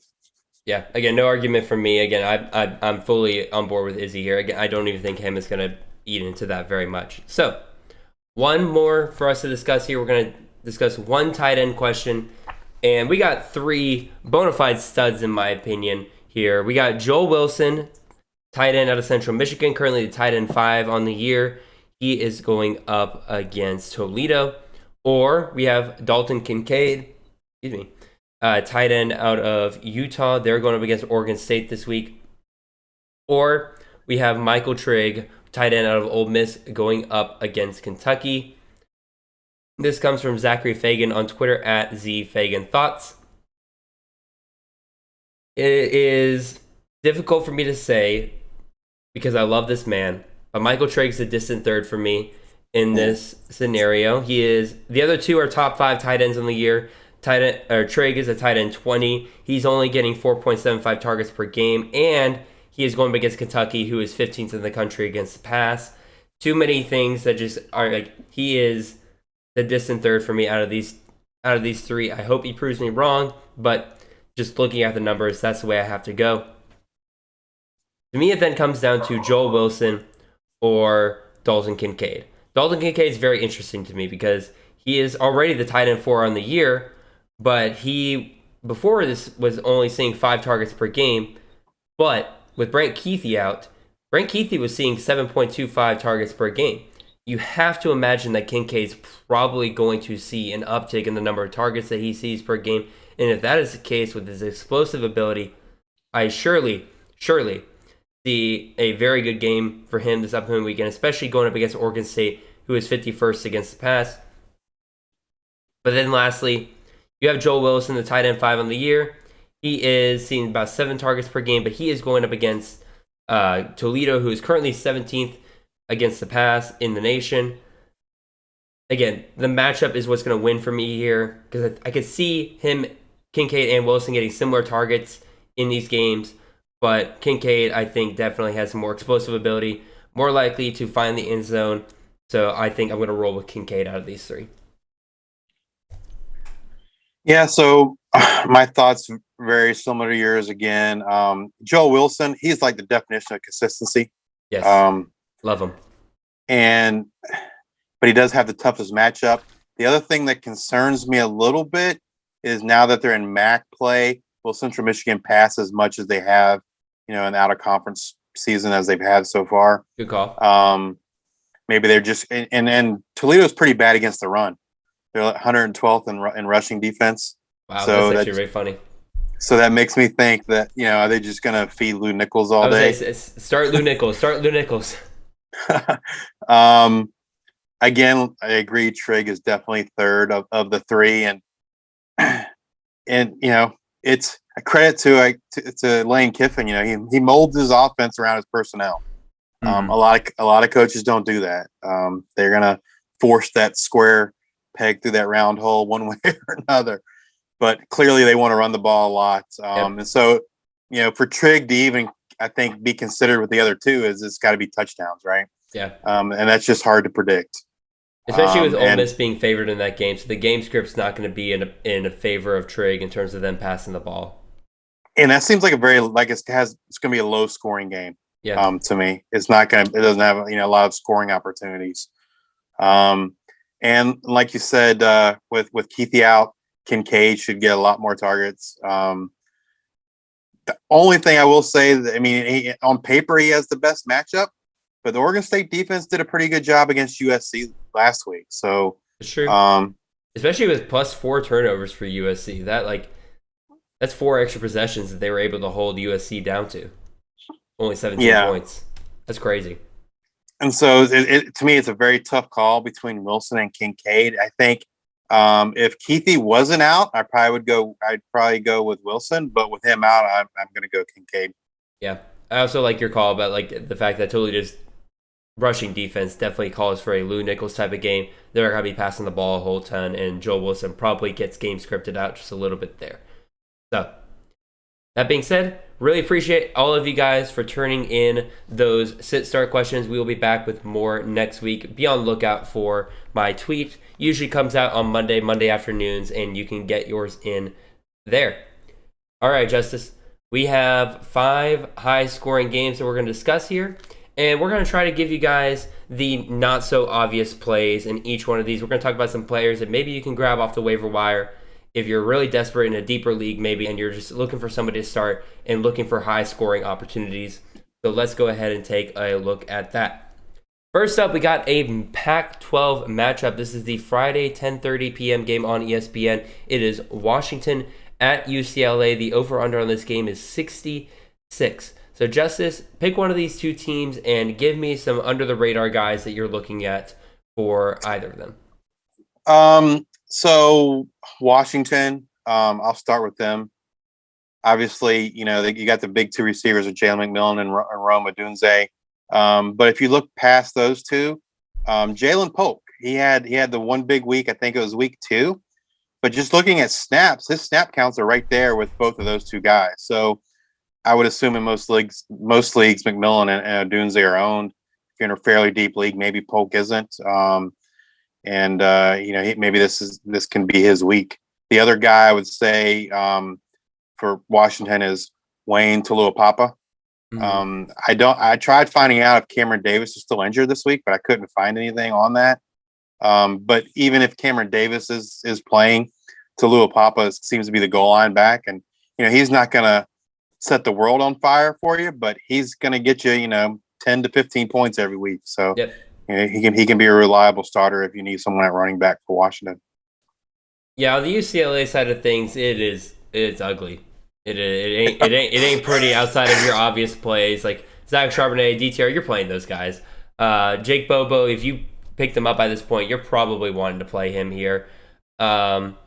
Yeah, again, no argument from me. Again, I'm fully on board with Izzy here. Again, I don't even think Hammond's going to eat into that very much. So, one more for us to discuss here. We're going to discuss one tight end question. And we got three bona fide studs, in my opinion, here. We got Joel Wilson, tight end out of Central Michigan, currently the tight end 5 on the year. He is going up against Toledo. Or we have Dalton Kincaid, tight end out of Utah. They're going up against Oregon State this week. Or we have Michael Trigg, tight end out of Ole Miss, going up against Kentucky. This comes from Zachary Fagan on Twitter at ZFaganThoughts. It is difficult for me to say because I love this man, but Michael Trigg's a distant third for me in this scenario. The other two are top 5 tight ends on the year. Trigg is a tight end 20. He's only getting 4.75 targets per game, and he is going up against Kentucky, who is 15th in the country against the pass. Too many things that just are like he is the distant third for me out of these three. I hope he proves me wrong, but just looking at the numbers, that's the way I have to go. To me, it then comes down to Joel Wilson or Dalton Kincaid. Dalton Kincaid is very interesting to me because he is already the tight end 4 on the year, but he, before this, was only seeing 5 targets per game. But with Brant Keithy out, Brant Keithy was seeing 7.25 targets per game. You have to imagine that Kincaid's probably going to see an uptick in the number of targets that he sees per game. And if that is the case with his explosive ability, I surely see a very good game for him this upcoming weekend, especially going up against Oregon State, who is 51st against the pass. But then lastly, you have Joel Wilson, the tight end 5 on the year. He is seeing about 7 targets per game, but he is going up against Toledo, who is currently 17th against the pass in the nation. Again, the matchup is what's going to win for me here because I could see him, Kincaid, and Wilson getting similar targets in these games. But Kincaid, I think, definitely has some more explosive ability, more likely to find the end zone. So I think I'm going to roll with Kincaid out of these three. Yeah, so my thoughts very similar to yours again. Joe Wilson, he's like the definition of consistency. Yes, love him. But he does have the toughest matchup. The other thing that concerns me a little bit is now that they're in MAC play, will Central Michigan pass as much as they have, in the out of conference season as they've had so far? Good call. Maybe they're just and Toledo's pretty bad against the run. They're 112th in rushing defense. Wow, so that's actually very funny. So that makes me think that, are they just going to feed Lou Nichols all day? Start Lou Nichols. Start Lou Nichols. Again, I agree. Trigg is definitely third of the three, and it's a credit to Lane Kiffin. He molds his offense around his personnel. Mm-hmm. A lot of coaches don't do that. They're gonna force that square peg through that round hole one way or another. But clearly, they want to run the ball a lot. And so, for Trigg to even, I think, be considered with the other two it's got to be touchdowns, right? Yeah. And that's just hard to predict. Especially with Ole Miss being favored in that game, so the game script's not going to be in a favor of Trigg in terms of them passing the ball. And that seems like it's going to be a low scoring game. Yeah. To me, it doesn't have a lot of scoring opportunities. And like you said, with Keithy out, Kincaid should get a lot more targets. The only thing I will say, on paper he has the best matchup. But the Oregon State defense did a pretty good job against USC last week. So it's true. Especially with +4 turnovers for USC. That's 4 extra possessions that they were able to hold USC down to. Only 17 points. That's crazy. And so to me, it's a very tough call between Wilson and Kincaid. I think if Keithy wasn't out, I'd probably go with Wilson. But with him out, I'm going to go Kincaid. Yeah. I also like your call about the fact that Toledo's rushing defense definitely calls for a Lou Nichols type of game. They're going to be passing the ball a whole ton, and Joe Wilson probably gets game scripted out just a little bit there. So, that being said, really appreciate all of you guys for turning in those sit-start questions. We will be back with more next week. Be on the lookout for my tweet. Usually comes out on Monday afternoons, and you can get yours in there. All right, Justice. We have 5 high-scoring games that we're going to discuss here, and we're going to try to give you guys the not-so-obvious plays in each one of these. We're going to talk about some players that maybe you can grab off the waiver wire if you're really desperate in a deeper league maybe, and you're just looking for somebody to start and looking for high-scoring opportunities. So let's go ahead and take a look at that. First up, we got a Pac-12 matchup. This is the Friday 10:30 p.m. game on ESPN. It is Washington at UCLA. The over-under on this game is 66. So, Justice, pick one of these two teams and give me some under-the-radar guys that you're looking at for either of them. So, Washington, I'll start with them. Obviously, you got the big 2 receivers of Jalen McMillan and Rome Odunze. But if you look past those two, Jalen Polk, he had the one big week. I think it was week 2. But just looking at snaps, his snap counts are right there with both of those two guys. So I would assume in most leagues, McMillan and Odunze are owned. If you're in a fairly deep league, maybe Polk isn't. Maybe this can be his week. The other guy I would say for Washington is Wayne Taluapapa. Mm-hmm. I tried finding out if Cameron Davis is still injured this week, but I couldn't find anything on that. But even if Cameron Davis is playing, Taluapapa seems to be the goal line back, and he's not going to set the world on fire for you, but he's going to get you 10 to 15 points every week. So yep. He can be a reliable starter if you need someone at running back for Washington. Yeah, on the UCLA side of things, it's ugly. It ain't pretty outside of your obvious plays like Zach Charbonnet, DTR. You're playing those guys. Jake Bobo, if you picked him up by this point, you're probably wanting to play him here. Casimir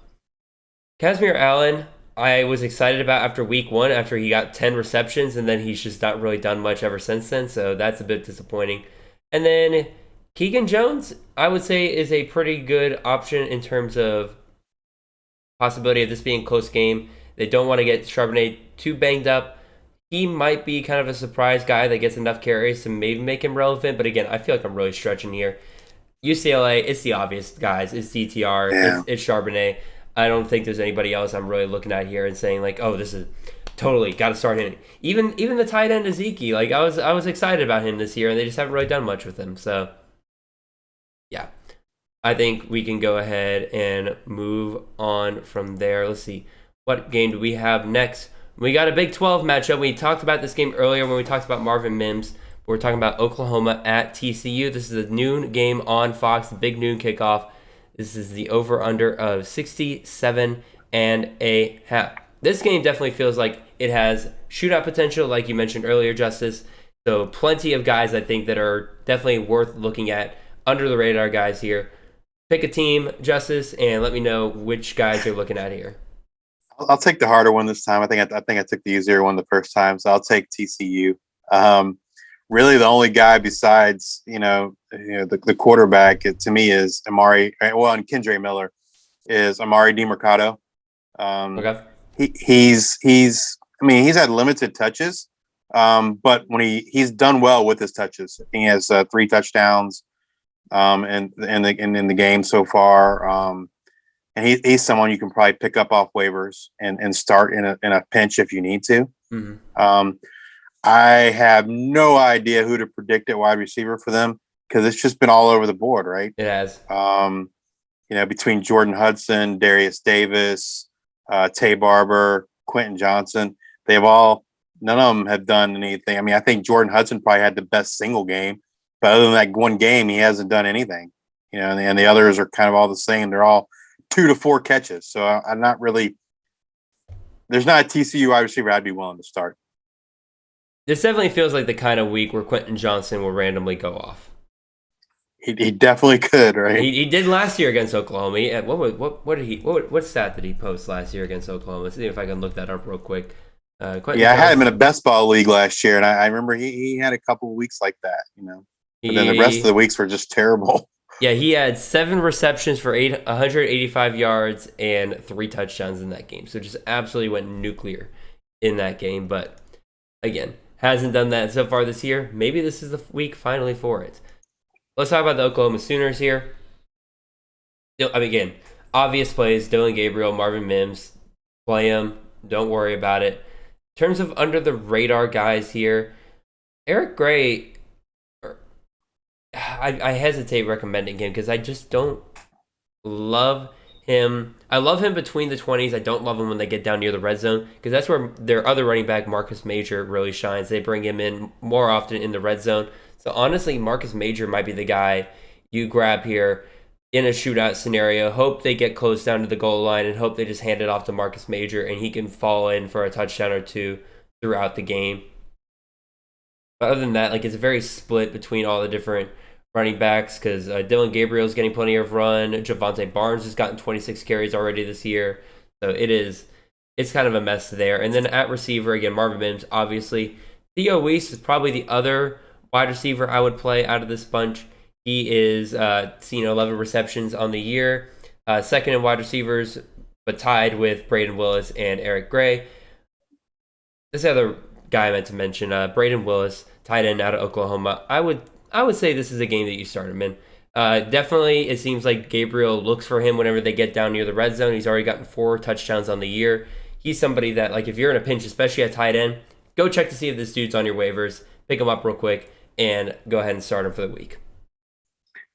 Allen, I was excited about after week 1, after he got 10 receptions, and then he's just not really done much ever since then, so that's a bit disappointing. And then Keegan Jones, I would say, is a pretty good option in terms of possibility of this being a close game. They don't want to get Charbonnet too banged up. he might be kind of a surprise guy that gets enough carries to maybe make him relevant. But again, I feel like I'm really stretching here. UCLA, it's the obvious guys. It's DTR, Yeah. it's Charbonnet. I don't think there's anybody else I'm really looking at here and saying like, oh, this is totally got to start him. Even the tight end Ezekiel, like I was excited about him this year, and they just haven't really done much with him. So yeah, I think we can go ahead and move on from there. Let's see, what game do we have next? We got a Big 12 matchup. We talked about this game earlier when we talked about Marvin Mims. We're talking about Oklahoma at TCU. This is a noon game on Fox, the big noon kickoff. This is the over-under of 67.5. This game definitely feels like it has shootout potential, like you mentioned earlier, Justice. So plenty of guys I think that are definitely worth looking at, under the radar guys here. Pick a team, Justice, and let me know which guys you're looking at here. I'll take the harder one this time. I think I took the easier one the first time, so I'll take TCU. Really, the only guy besides the quarterback to me is Amari. Well, and Kendre Miller is Amari DeMercado. Okay. He's had limited touches, but when he's done well with his touches. He has 3 touchdowns in the game so far. And he's someone you can probably pick up off waivers and start in a pinch if you need to. Mm-hmm. I have no idea who to predict at wide receiver for them because it's just been all over the board, right? It has. Between Jordan Hudson, Darius Davis, Tay Barber, Quentin Johnson, none of them have done anything. I mean, I think Jordan Hudson probably had the best single game, but other than that one game, he hasn't done anything. And the others are kind of all the same. They're all 2 to 4 catches. So I'm not really. There's not a TCU wide receiver I'd be willing to start. This definitely feels like the kind of week where Quentin Johnson will randomly go off. He definitely could, right? He did last year against Oklahoma. What stat did he post last year against Oklahoma? Let's see if I can look that up real quick. I had him in a best ball league last year, and I remember he had a couple of weeks like that, But then the rest of the weeks were just terrible. Yeah, he had 7 receptions for 185 yards and 3 touchdowns in that game. So just absolutely went nuclear in that game. But again, hasn't done that so far this year. Maybe this is the week finally for it. Let's talk about the Oklahoma Sooners here. Again, obvious plays, Dylan Gabriel, Marvin Mims, play him. Don't worry about it. In terms of under the radar guys here, Eric Gray, I hesitate recommending him because I just don't love him. I love him between the 20s. I don't love him when they get down near the red zone because that's where their other running back, Marcus Major, really shines. They bring him in more often in the red zone. So honestly, Marcus Major might be the guy you grab here in a shootout scenario. Hope they get close down to the goal line and hope they just hand it off to Marcus Major and he can fall in for a touchdown or 2 throughout the game. But other than that, it's very split between all the different running backs because Dylan Gabriel's getting plenty of run. Javonte Barnes has gotten 26 carries already this year. So it's kind of a mess there. And then at receiver, again, Marvin Mims, obviously. Theo Weiss is probably the other wide receiver I would play out of this bunch. He is 11 receptions on the year. Second in wide receivers, but tied with Braden Willis and Eric Gray. This other guy I meant to mention, Braden Willis, tight end out of Oklahoma. I would say this is a game that you start him in. Definitely, it seems like Gabriel looks for him whenever they get down near the red zone. He's already gotten 4 touchdowns on the year. He's somebody that, if you're in a pinch, especially at tight end, go check to see if this dude's on your waivers. Pick him up real quick and go ahead and start him for the week.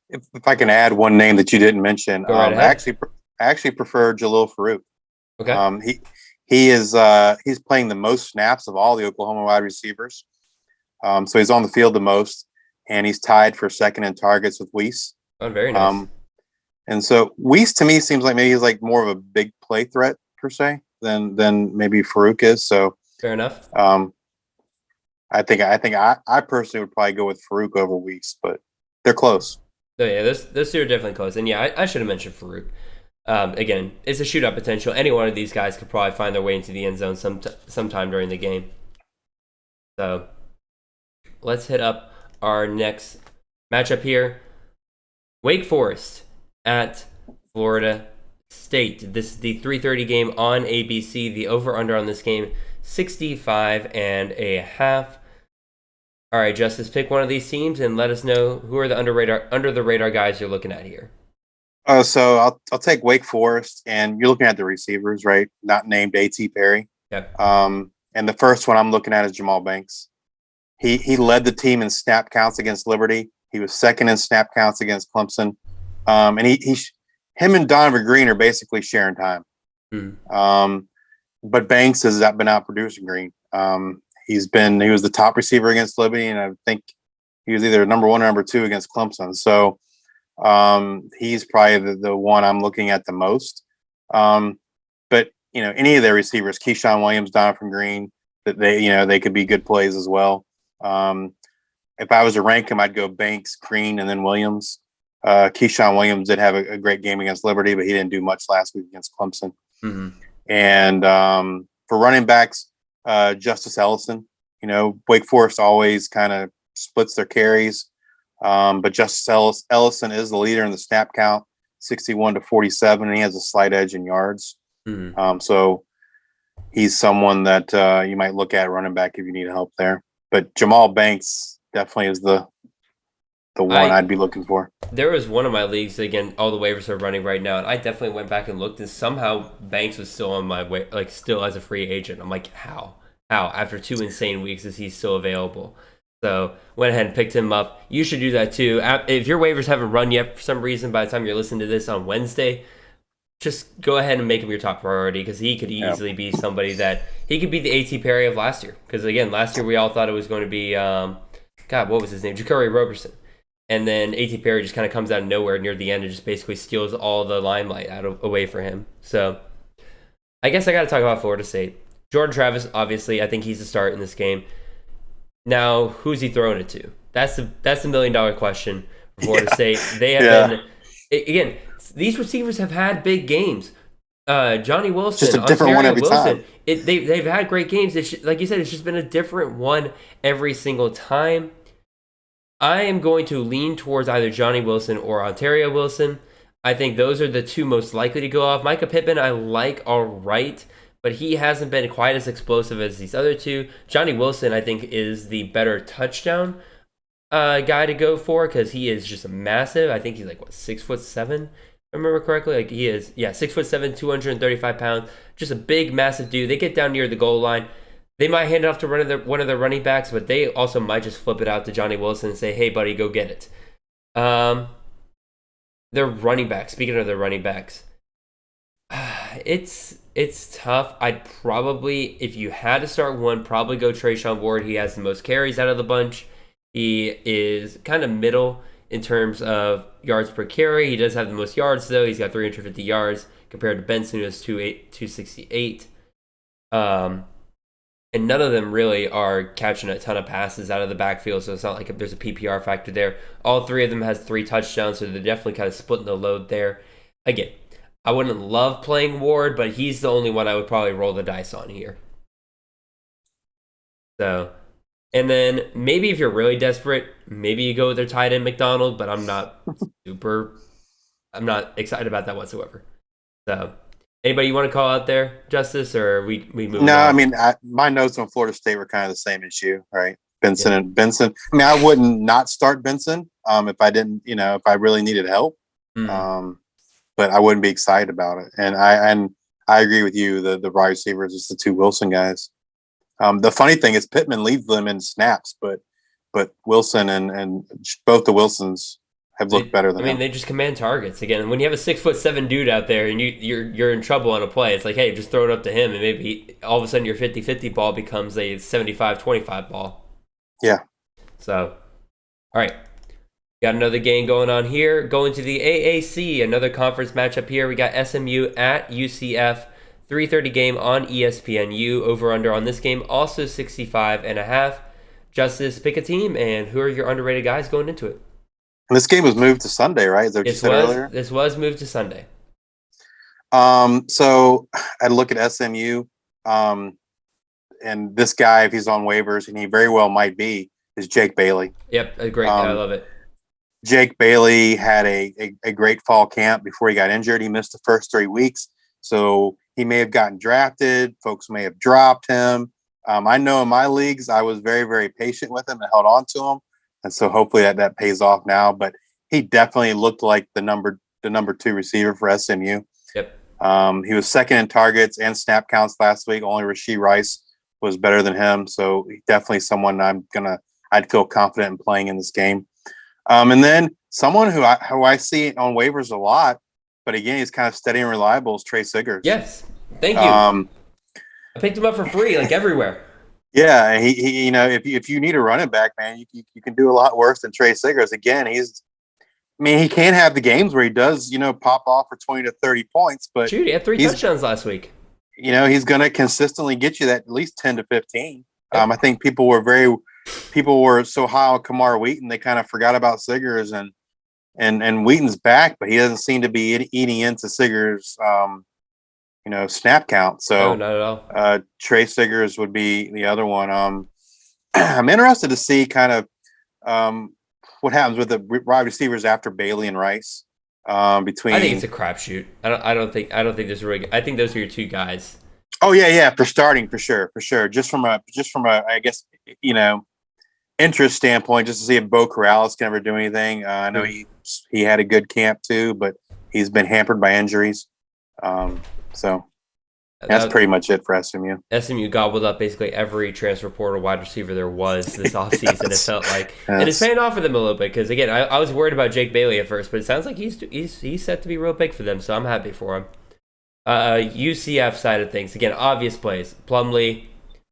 If I can add one name that you didn't mention, I actually prefer Jalil Farouk. Okay. He's playing the most snaps of all the Oklahoma wide receivers. So he's on the field the most, and he's tied for second in targets with Weiss. Oh, very nice. And so Weiss to me seems like maybe he's more of a big play threat per se than maybe Farouk is. So fair enough. I think I personally would probably go with Farouk over Weiss, but they're close. So yeah, those 2 are definitely close. And yeah, I should have mentioned Farouk. Again, it's a shootout potential. Any one of these guys could probably find their way into the end zone sometime during the game. So let's hit up our next matchup here. Wake Forest at Florida State. This is the 3:30 game on ABC. The over-under on this game 65.5. All right, Justice, pick one of these teams and let us know who are the under the radar guys you're looking at here. So I'll take Wake Forest, and you're looking at the receivers, right? Not named A.T. Perry. Yep. And the first one I'm looking at is Jamal Banks. He led the team in snap counts against Liberty. He was second in snap counts against Clemson. And him and Donovan Green are basically sharing time. But Banks has been out producing Green. He was the top receiver against Liberty, and I think he was either number 1 or number 2 against Clemson. So he's probably the one I'm looking at the most. But any of their receivers, Keyshawn Williams, Donovan Green, that they could be good plays as well. If I was to rank them, I'd go Banks, Green, and then Williams. Keyshawn Williams did have a great game against Liberty, but he didn't do much last week against Clemson. And for running backs, Justice Ellison. Wake Forest always kind of splits their carries. But Justice Ellison is the leader in the snap count, 61-47, and he has a slight edge in yards. So he's someone that you might look at running back if you need help there. But Jamal Banks definitely is the one I'd be looking for. There was one of my leagues, again, all the waivers are running right now, and I definitely went back and looked, and somehow Banks was still on my way, still as a free agent. I'm like, how? After 2 insane weeks is he still available? So went ahead and picked him up. You should do that too. If your waivers haven't run yet for some reason by the time you're listening to this on Wednesday, just go ahead and make him your top priority, because he could easily be somebody that he could be the A.T. Perry of last year. Because again, last year we all thought it was going to be what was his name? Ja'Cory Roberson. And then A.T. Perry just kind of comes out of nowhere near the end and just basically steals all the limelight away for him. So I guess I got to talk about Florida State. Jordan Travis, obviously, I think he's the start in this game. Now, who's he throwing it to? That's the $1 million question for Florida State. They have been, again, these receivers have had big games. Johnny Wilson, just a different one every time. They've had great games. Like you said, it's just been a different one every single time. I am going to lean towards either Johnny Wilson or Ontario Wilson. I think those are the two most likely to go off. Micah Pittman, I like all right, but he hasn't been quite as explosive as these other two. Johnny Wilson, I think, is the better touchdown guy to go for, because he is just massive. I think he's 6'7", if I remember correctly. He is, 6'7", 235 pounds. Just a big, massive dude. They get down near the goal line. They might hand it off to one of their running backs, but they also might just flip it out to Johnny Wilson and say, hey, buddy, go get it. Their running backs, speaking of their running backs, it's tough. I'd probably, if you had to start one, probably go Trayshawn Ward. He has the most carries out of the bunch. He is kind of middle in terms of yards per carry. He does have the most yards, though. He's got 350 yards compared to Benson, who has 268. And none of them really are catching a ton of passes out of the backfield, so it's not like there's a PPR factor there. All 3 of them has 3 touchdowns, so they're definitely kind of splitting the load there. Again, I wouldn't love playing Ward, but he's the only one I would probably roll the dice on here. So, and then maybe if you're really desperate, maybe you go with their tight end McDonald, but I'm not excited about that whatsoever. So, anybody you want to call out there, Justice, or we move? No, on? I mean, my notes on Florida State were kind of the same as you, right? Benson and Benson. I mean, I wouldn't not start Benson if I didn't, if I really needed help. But I wouldn't be excited about it. And I agree with you. The wide receivers is the 2 Wilson guys. The funny thing is Pittman leads them in snaps, but Wilson and both the Wilsons have looked better than him. They just command targets. Again, when you have a 6'7" dude out there and you're in trouble on a play, it's like, hey, just throw it up to him, and maybe all of a sudden your 50-50 ball becomes a 75-25 ball. Yeah. So, all right. Got another game going on here. Going to the AAC, another conference matchup here. We got SMU at UCF. 3:30 game on ESPNU. Over-under on this game, also 65.5. Justice, pick a team, and who are your underrated guys going into it? And this game was moved to Sunday, right? Is that what you said earlier? This was moved to Sunday. So I'd look at SMU, and this guy, if he's on waivers, and he very well might be, is Jake Bailey. Yep, a great guy. I love it. Jake Bailey had a great fall camp before he got injured. He missed the first 3 weeks, so he may have gotten drafted. Folks may have dropped him. I know in my leagues, I was very, very patient with him and held on to him. And so hopefully that pays off now. But he definitely looked like the number 2 receiver for SMU. Yep. He was second in targets and snap counts last week. Only Rashee Rice was better than him. So definitely someone I'd feel confident in playing in this game. And then someone who I see on waivers a lot, but again, he's kind of steady and reliable, is Trey Siggers. Yes. Thank you. I picked him up for free, like everywhere. Yeah, he if you need a running back, man, you can do a lot worse than Trey Siggers. Again, he can have the games where he does, pop off for 20 to 30 points, but shoot, he had 3 touchdowns last week. He's going to consistently get you that at least 10 to 15. Yep. I think people were so high on Kamar Wheaton, they kind of forgot about Siggers, and Wheaton's back, but he doesn't seem to be eating into Siggers' snap count. So no, not at all. Trey Siggers would be the other one. I'm interested to see kind of what happens with the wide receivers after Bailey and Rice. I think it's a crapshoot. I don't think there's really. I think those are your 2 guys. Oh yeah, for starting for sure. Just from a I guess interest standpoint, just to see if Bo Corrales can ever do anything. I know he had a good camp too, but he's been hampered by injuries. So that's pretty much it for SMU. SMU gobbled up basically every transfer portal wide receiver there was this offseason. It felt like, and it's paying off for them a little bit because again, I was worried about Jake Bailey at first, but it sounds like he's set to be real big for them, so I'm happy for him. UCF side of things, again, obvious plays: Plumlee,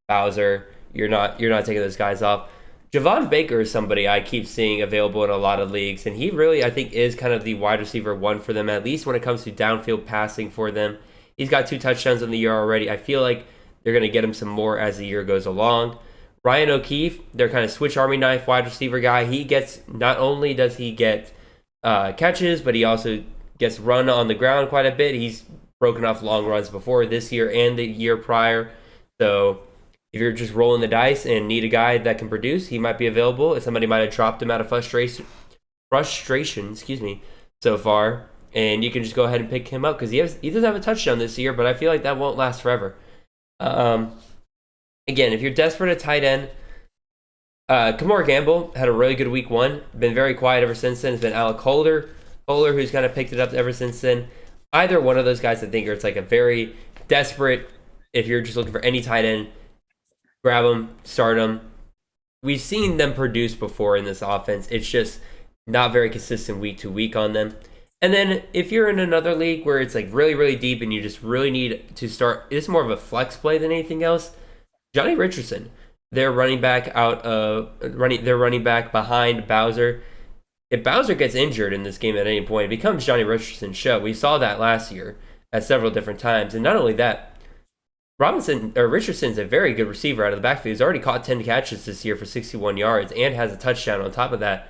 Bowser. You're not taking those guys off. Javon Baker is somebody I keep seeing available in a lot of leagues, and he really, I think, is kind of the wide receiver 1 for them, at least when it comes to downfield passing for them. He's got 2 touchdowns in the year already. I feel like they're going to get him some more as the year goes along. Ryan O'Keefe, their kind of switch army knife wide receiver guy. Not only does he get catches, but he also gets run on the ground quite a bit. He's broken off long runs before this year and the year prior. So if you're just rolling the dice and need a guy that can produce, he might be available. If somebody might have dropped him out of frustration, so far. And you can just go ahead and pick him up because he doesn't have a touchdown this year, but I feel like that won't last forever. Again, if you're desperate at tight end, Kamar Gamble had a really good week 1. Been very quiet ever since then. It's been Alec Holder who's kind of picked it up ever since then. Either one of those guys, I think, it's like a very desperate, if you're just looking for any tight end, grab them, start them. We've seen them produce before in this offense. It's just not very consistent week to week on them. And then if you're in another league where it's like really, really deep and you just really need to start, it's more of a flex play than anything else. Johnny Richardson, their running back behind Bowser. If Bowser gets injured in this game at any point, it becomes Johnny Richardson's show. We saw that last year at several different times. And not only that, Richardson's a very good receiver out of the backfield. He's already caught 10 catches this year for 61 yards and has a touchdown on top of that.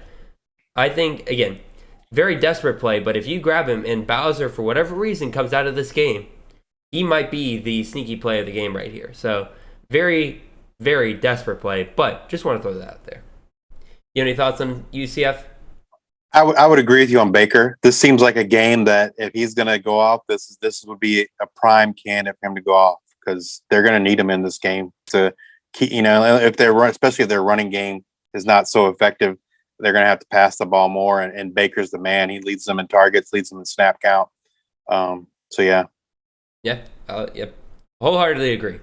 I think, again, very desperate play, but if you grab him and Bowser, for whatever reason, comes out of this game, he might be the sneaky play of the game right here. So, very, very desperate play, but just want to throw that out there. You have any thoughts on UCF? I would agree with you on Baker. This seems like a game that if he's going to go off, this would be a prime candidate for him to go off because they're going to need him in this game to keep, especially if their running game is not so effective. They're going to have to pass the ball more, and Baker's the man. He leads them in targets, leads them in snap count. Yeah. Yep. Wholeheartedly agree.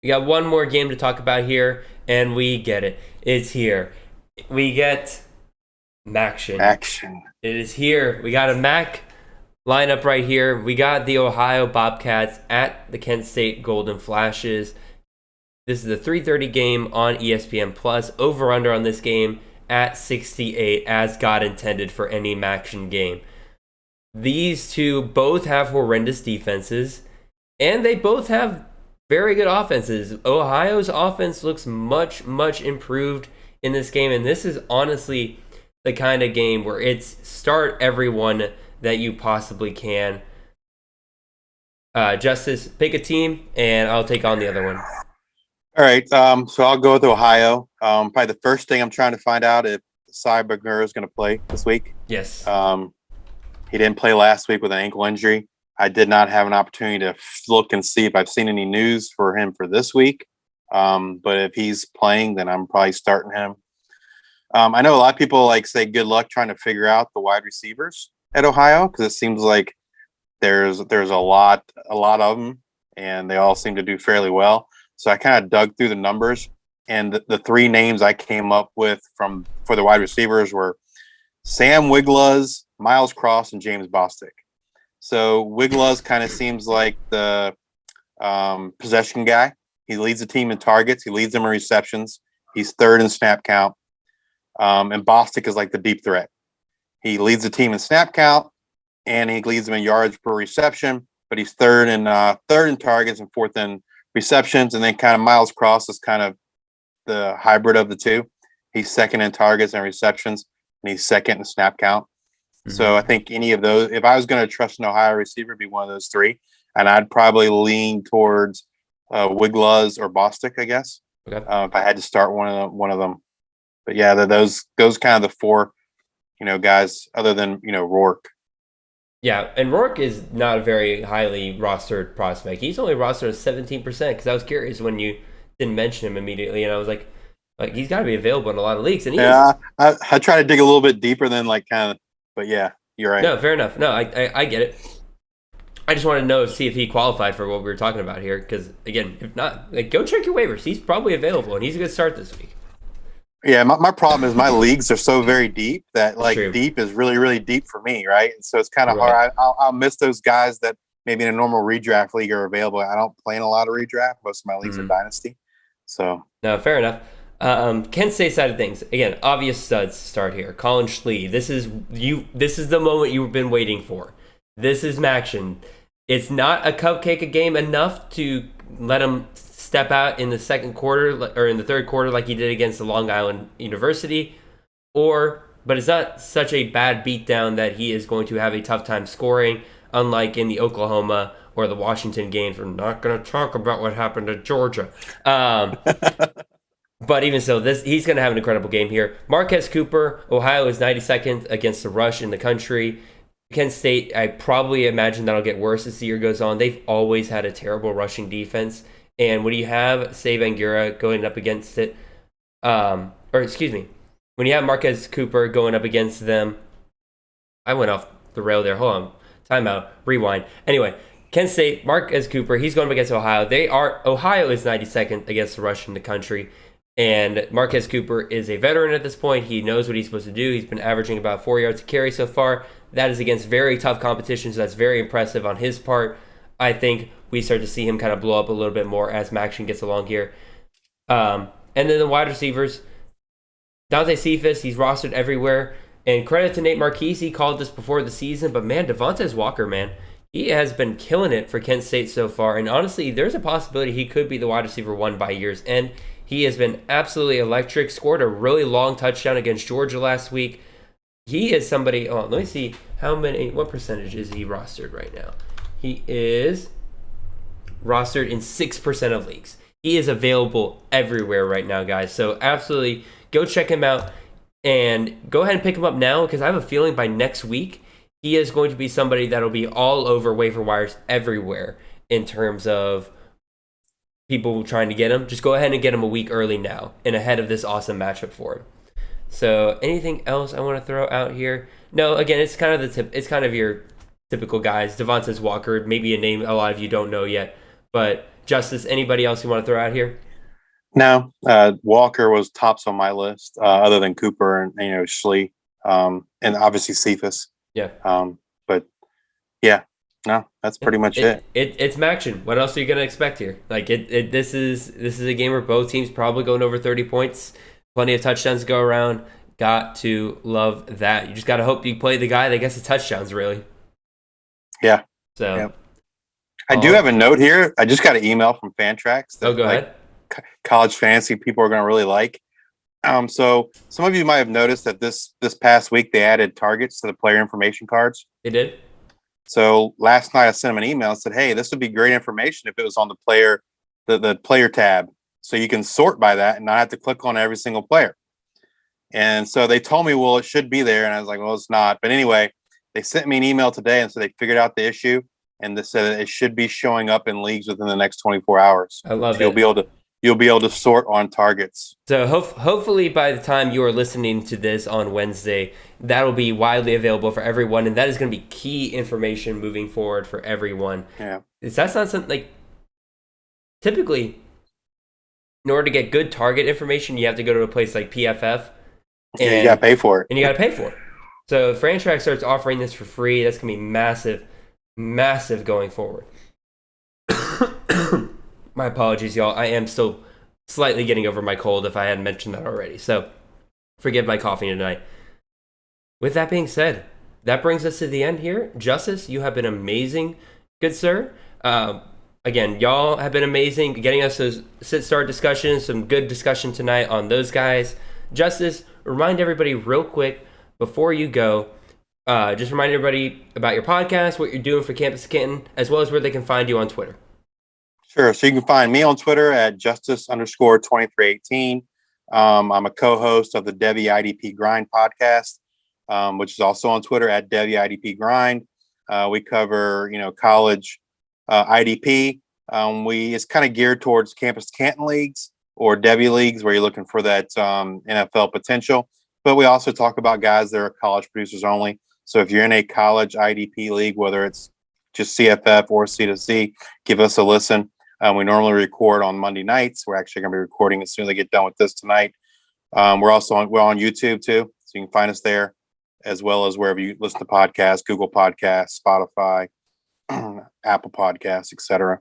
We got one more game to talk about here, and we get it. It's here. We get Maction. It is here. We got a Mac lineup right here. We got the Ohio Bobcats at the Kent State Golden Flashes. This is the 3:30 game on ESPN Plus. Over/under on this game at 68, as God intended for any Maction game. These two both have horrendous defenses, and they both have very good offenses. Ohio's offense looks much, much improved in this game, and this is honestly the kind of game where it's start everyone that you possibly can. Justice, pick a team, and I'll take on the other one. All right, so I'll go with Ohio. Probably the first thing I'm trying to find out if Cy Bergner is going to play this week. Yes. He didn't play last week with an ankle injury. I did not have an opportunity to look and see if I've seen any news for him for this week. But if he's playing, then I'm probably starting him. I know a lot of people say good luck trying to figure out the wide receivers at Ohio, because it seems like there's a lot of them, and they all seem to do fairly well. So I kind of dug through the numbers, and the three names I came up with for the wide receivers were Sam Wiglusz, Miles Cross, and James Bostic. So Wiglusz kind of seems like the possession guy. He leads the team in targets. He leads them in receptions. He's third in snap count. And Bostic is like the deep threat. He leads the team in snap count, and he leads them in yards per reception. But he's third in targets and fourth in receptions. And then kind of Miles Cross is kind of the hybrid of the two. He's second in targets and receptions, and he's second in snap count. Mm-hmm. So I think any of those, if I was going to trust an Ohio receiver, it'd be one of those three. And I'd probably lean towards Wiglusz or Bostic, I guess. Okay. If I had to start one of them. But yeah, those kind of the four, guys other than, Rourke. Yeah, and Rourke is not a very highly rostered prospect. He's only rostered at 17%, because I was curious when you didn't mention him immediately, and I was like he's got to be available in a lot of leagues. And I try to dig a little bit deeper than but yeah, you're right. No, fair enough. No, I get it. I just wanted to see if he qualified for what we were talking about here, because again, if not, go check your waivers. He's probably available, and he's a good start this week. Yeah, my problem is my leagues are so very deep that deep is really, really deep for me, right? And so it's kind of hard. I'll miss those guys that maybe in a normal redraft league are available. I don't play in a lot of redraft. Most of my leagues are dynasty. So no, fair enough. Kent State side of things, again, obvious studs start here. Colin Schlee, this is the moment you've been waiting for. This is Maction. It's not a cupcake a game enough to let him step out in the second quarter or in the third quarter like he did against the Long Island University, but it's not such a bad beatdown that he is going to have a tough time scoring, unlike in the Oklahoma or the Washington games. We're not going to talk about what happened to Georgia. But even so, he's going to have an incredible game here. Marquez Cooper, Ohio is 92nd against the rush in the country. Kent State, I probably imagine that'll get worse as the year goes on. They've always had a terrible rushing defense. And when you have Bangura going up against it, when you have Marquez Cooper going up against them, I went off the rail there. Hold on. Timeout. Rewind. Anyway, Kent State, Marquez Cooper, he's going up against Ohio. Ohio is 92nd against the rush in the country. And Marquez Cooper is a veteran at this point. He knows what he's supposed to do. He's been averaging about 4 yards a carry so far. That is against very tough competition, so that's very impressive on his part. I think we start to see him kind of blow up a little bit more as Maction gets along here. And then the wide receivers, Dante Cephas, he's rostered everywhere. And credit to Nate Marquise, he called this before the season. But man, Devontae Walker, man, he has been killing it for Kent State so far. And honestly, there's a possibility he could be the wide receiver one by year's end. He has been absolutely electric, scored a really long touchdown against Georgia last week. He is somebody, let me see what percentage is he rostered right now? He is rostered in 6% of leagues. He is available everywhere right now, guys. So absolutely go check him out and go ahead and pick him up now, because I have a feeling by next week, he is going to be somebody that'll be all over waiver wires everywhere in terms of people trying to get him. Just go ahead and get him a week early now and ahead of this awesome matchup for him. So anything else I want to throw out here? No, again, it's kind of your typical guys. Devontae Walker, maybe a name a lot of you don't know yet. But Justice, anybody else you want to throw out here? No, Walker was tops on my list, other than Cooper and Schlee, and obviously Cephas. Yeah. But yeah, no, that's pretty much it. It's Maction. What else are you gonna expect here? This is a game where both teams probably going over 30 points. Plenty of touchdowns to go around. Got to love that. You just got to hope you play the guy that gets the touchdowns, really. Yeah. So. Yeah. I do have a note here. I just got an email from Fantrax that go ahead. College fantasy people are going to really like. So some of you might have noticed that this past week they added targets to the player information cards. They did. So last night I sent them an email and said, "Hey, this would be great information if it was on the player tab, so you can sort by that and not have to click on every single player." And so they told me, "Well, it should be there," and I was like, "Well, it's not." But anyway, they sent me an email today and so they figured out the issue. and they said it should be showing up in leagues within the next 24 hours. I love so it. You'll be able to sort on targets. So hopefully by the time you are listening to this on Wednesday, that'll be widely available for everyone, and that is going to be key information moving forward for everyone. Yeah, That's not something like typically. In order to get good target information, you have to go to a place like PFF. And you got to pay for it. And you got to pay for it. So if Frantrack starts offering this for free, that's going to be massive, massive going forward. My apologies, y'all. I am still slightly getting over my cold if I hadn't mentioned that already. So forgive my coughing tonight. With that being said, that brings us to the end here. Justice, you have been amazing, good sir. Again, y'all have been amazing, getting us those sit-start discussions, some good discussion tonight on those guys. Justice, remind everybody real quick before you go, just remind everybody about your podcast, what you're doing for Campus Canton, as well as where they can find you on Twitter. Sure. So you can find me on Twitter at justice_2318. I'm a co-host of the Devy IDP Grind Podcast, which is also on Twitter at Devy IDP Grind. We cover, college IDP. It's kind of geared towards Campus Canton leagues or Devy leagues where you're looking for that NFL potential. But we also talk about guys that are college producers only. So if you're in a college IDP league, whether it's just CFF or C2C, give us a listen. We normally record on Monday nights. We're actually going to be recording as soon as I get done with this tonight. We're on YouTube too, so you can find us there, as well as wherever you listen to podcasts, Google Podcasts, Spotify, Apple Podcasts, etc.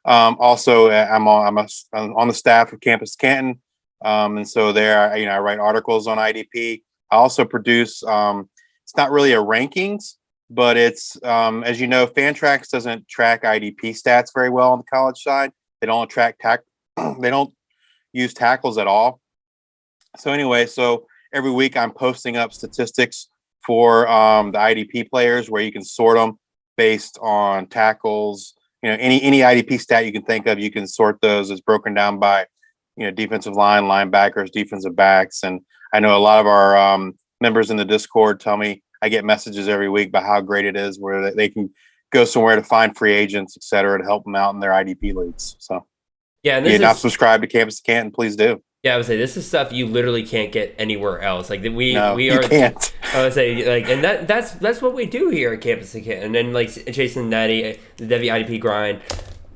Also, I'm on the staff of Campus Canton, and so there, I write articles on IDP. I also produce. It's not really a rankings, but it's as you know, Fantrax doesn't track IDP stats very well on the college side. They don't track they don't use tackles at all. So anyway, every week I'm posting up statistics for the IDP players where you can sort them based on tackles. Any IDP stat you can think of, you can sort those. It's broken down by defensive line, linebackers, defensive backs, and I know a lot of our members in the Discord tell me I get messages every week about how great it is, where they can go somewhere to find free agents, et cetera, to help them out in their IDP leagues. So yeah, and if you're not subscribed to Campus Canton, please do. Yeah, I would say this is stuff you literally can't get anywhere else. Like we you are. Can't. I would say and that's what we do here at Campus Canton. And then like Jason Natty, the Devy IDP Grind.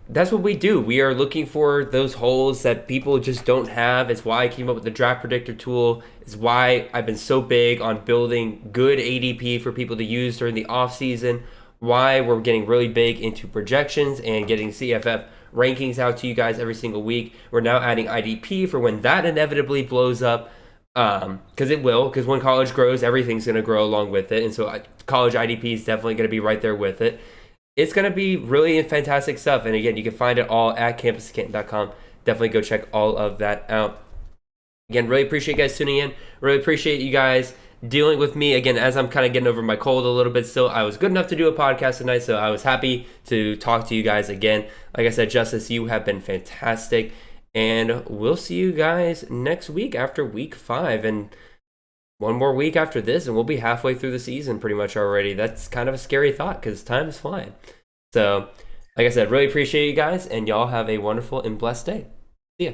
That's what we do. We are looking for those holes that people just don't have. It's why I came up with the draft predictor tool. It's why I've been so big on building good ADP for people to use during the off season. Why we're getting really big into projections and getting CFF rankings out to you guys every single week. We're now adding IDP for when that inevitably blows up, because it will. Because when college grows, everything's going to grow along with it, and so college IDP is definitely going to be right there with it. It's going to be really fantastic stuff. And again, you can find it all at campuscanton.com. Definitely go check all of that out. Again, really appreciate you guys tuning in. Really appreciate you guys dealing with me. Again, as I'm kind of getting over my cold a little bit still, I was good enough to do a podcast tonight, so I was happy to talk to you guys again. Like I said, Justice, you have been fantastic. And we'll see you guys next week after week 5. And one more week after this, and we'll be halfway through the season pretty much already. That's kind of a scary thought because time is flying. So, like I said, really appreciate you guys, and y'all have a wonderful and blessed day. See ya.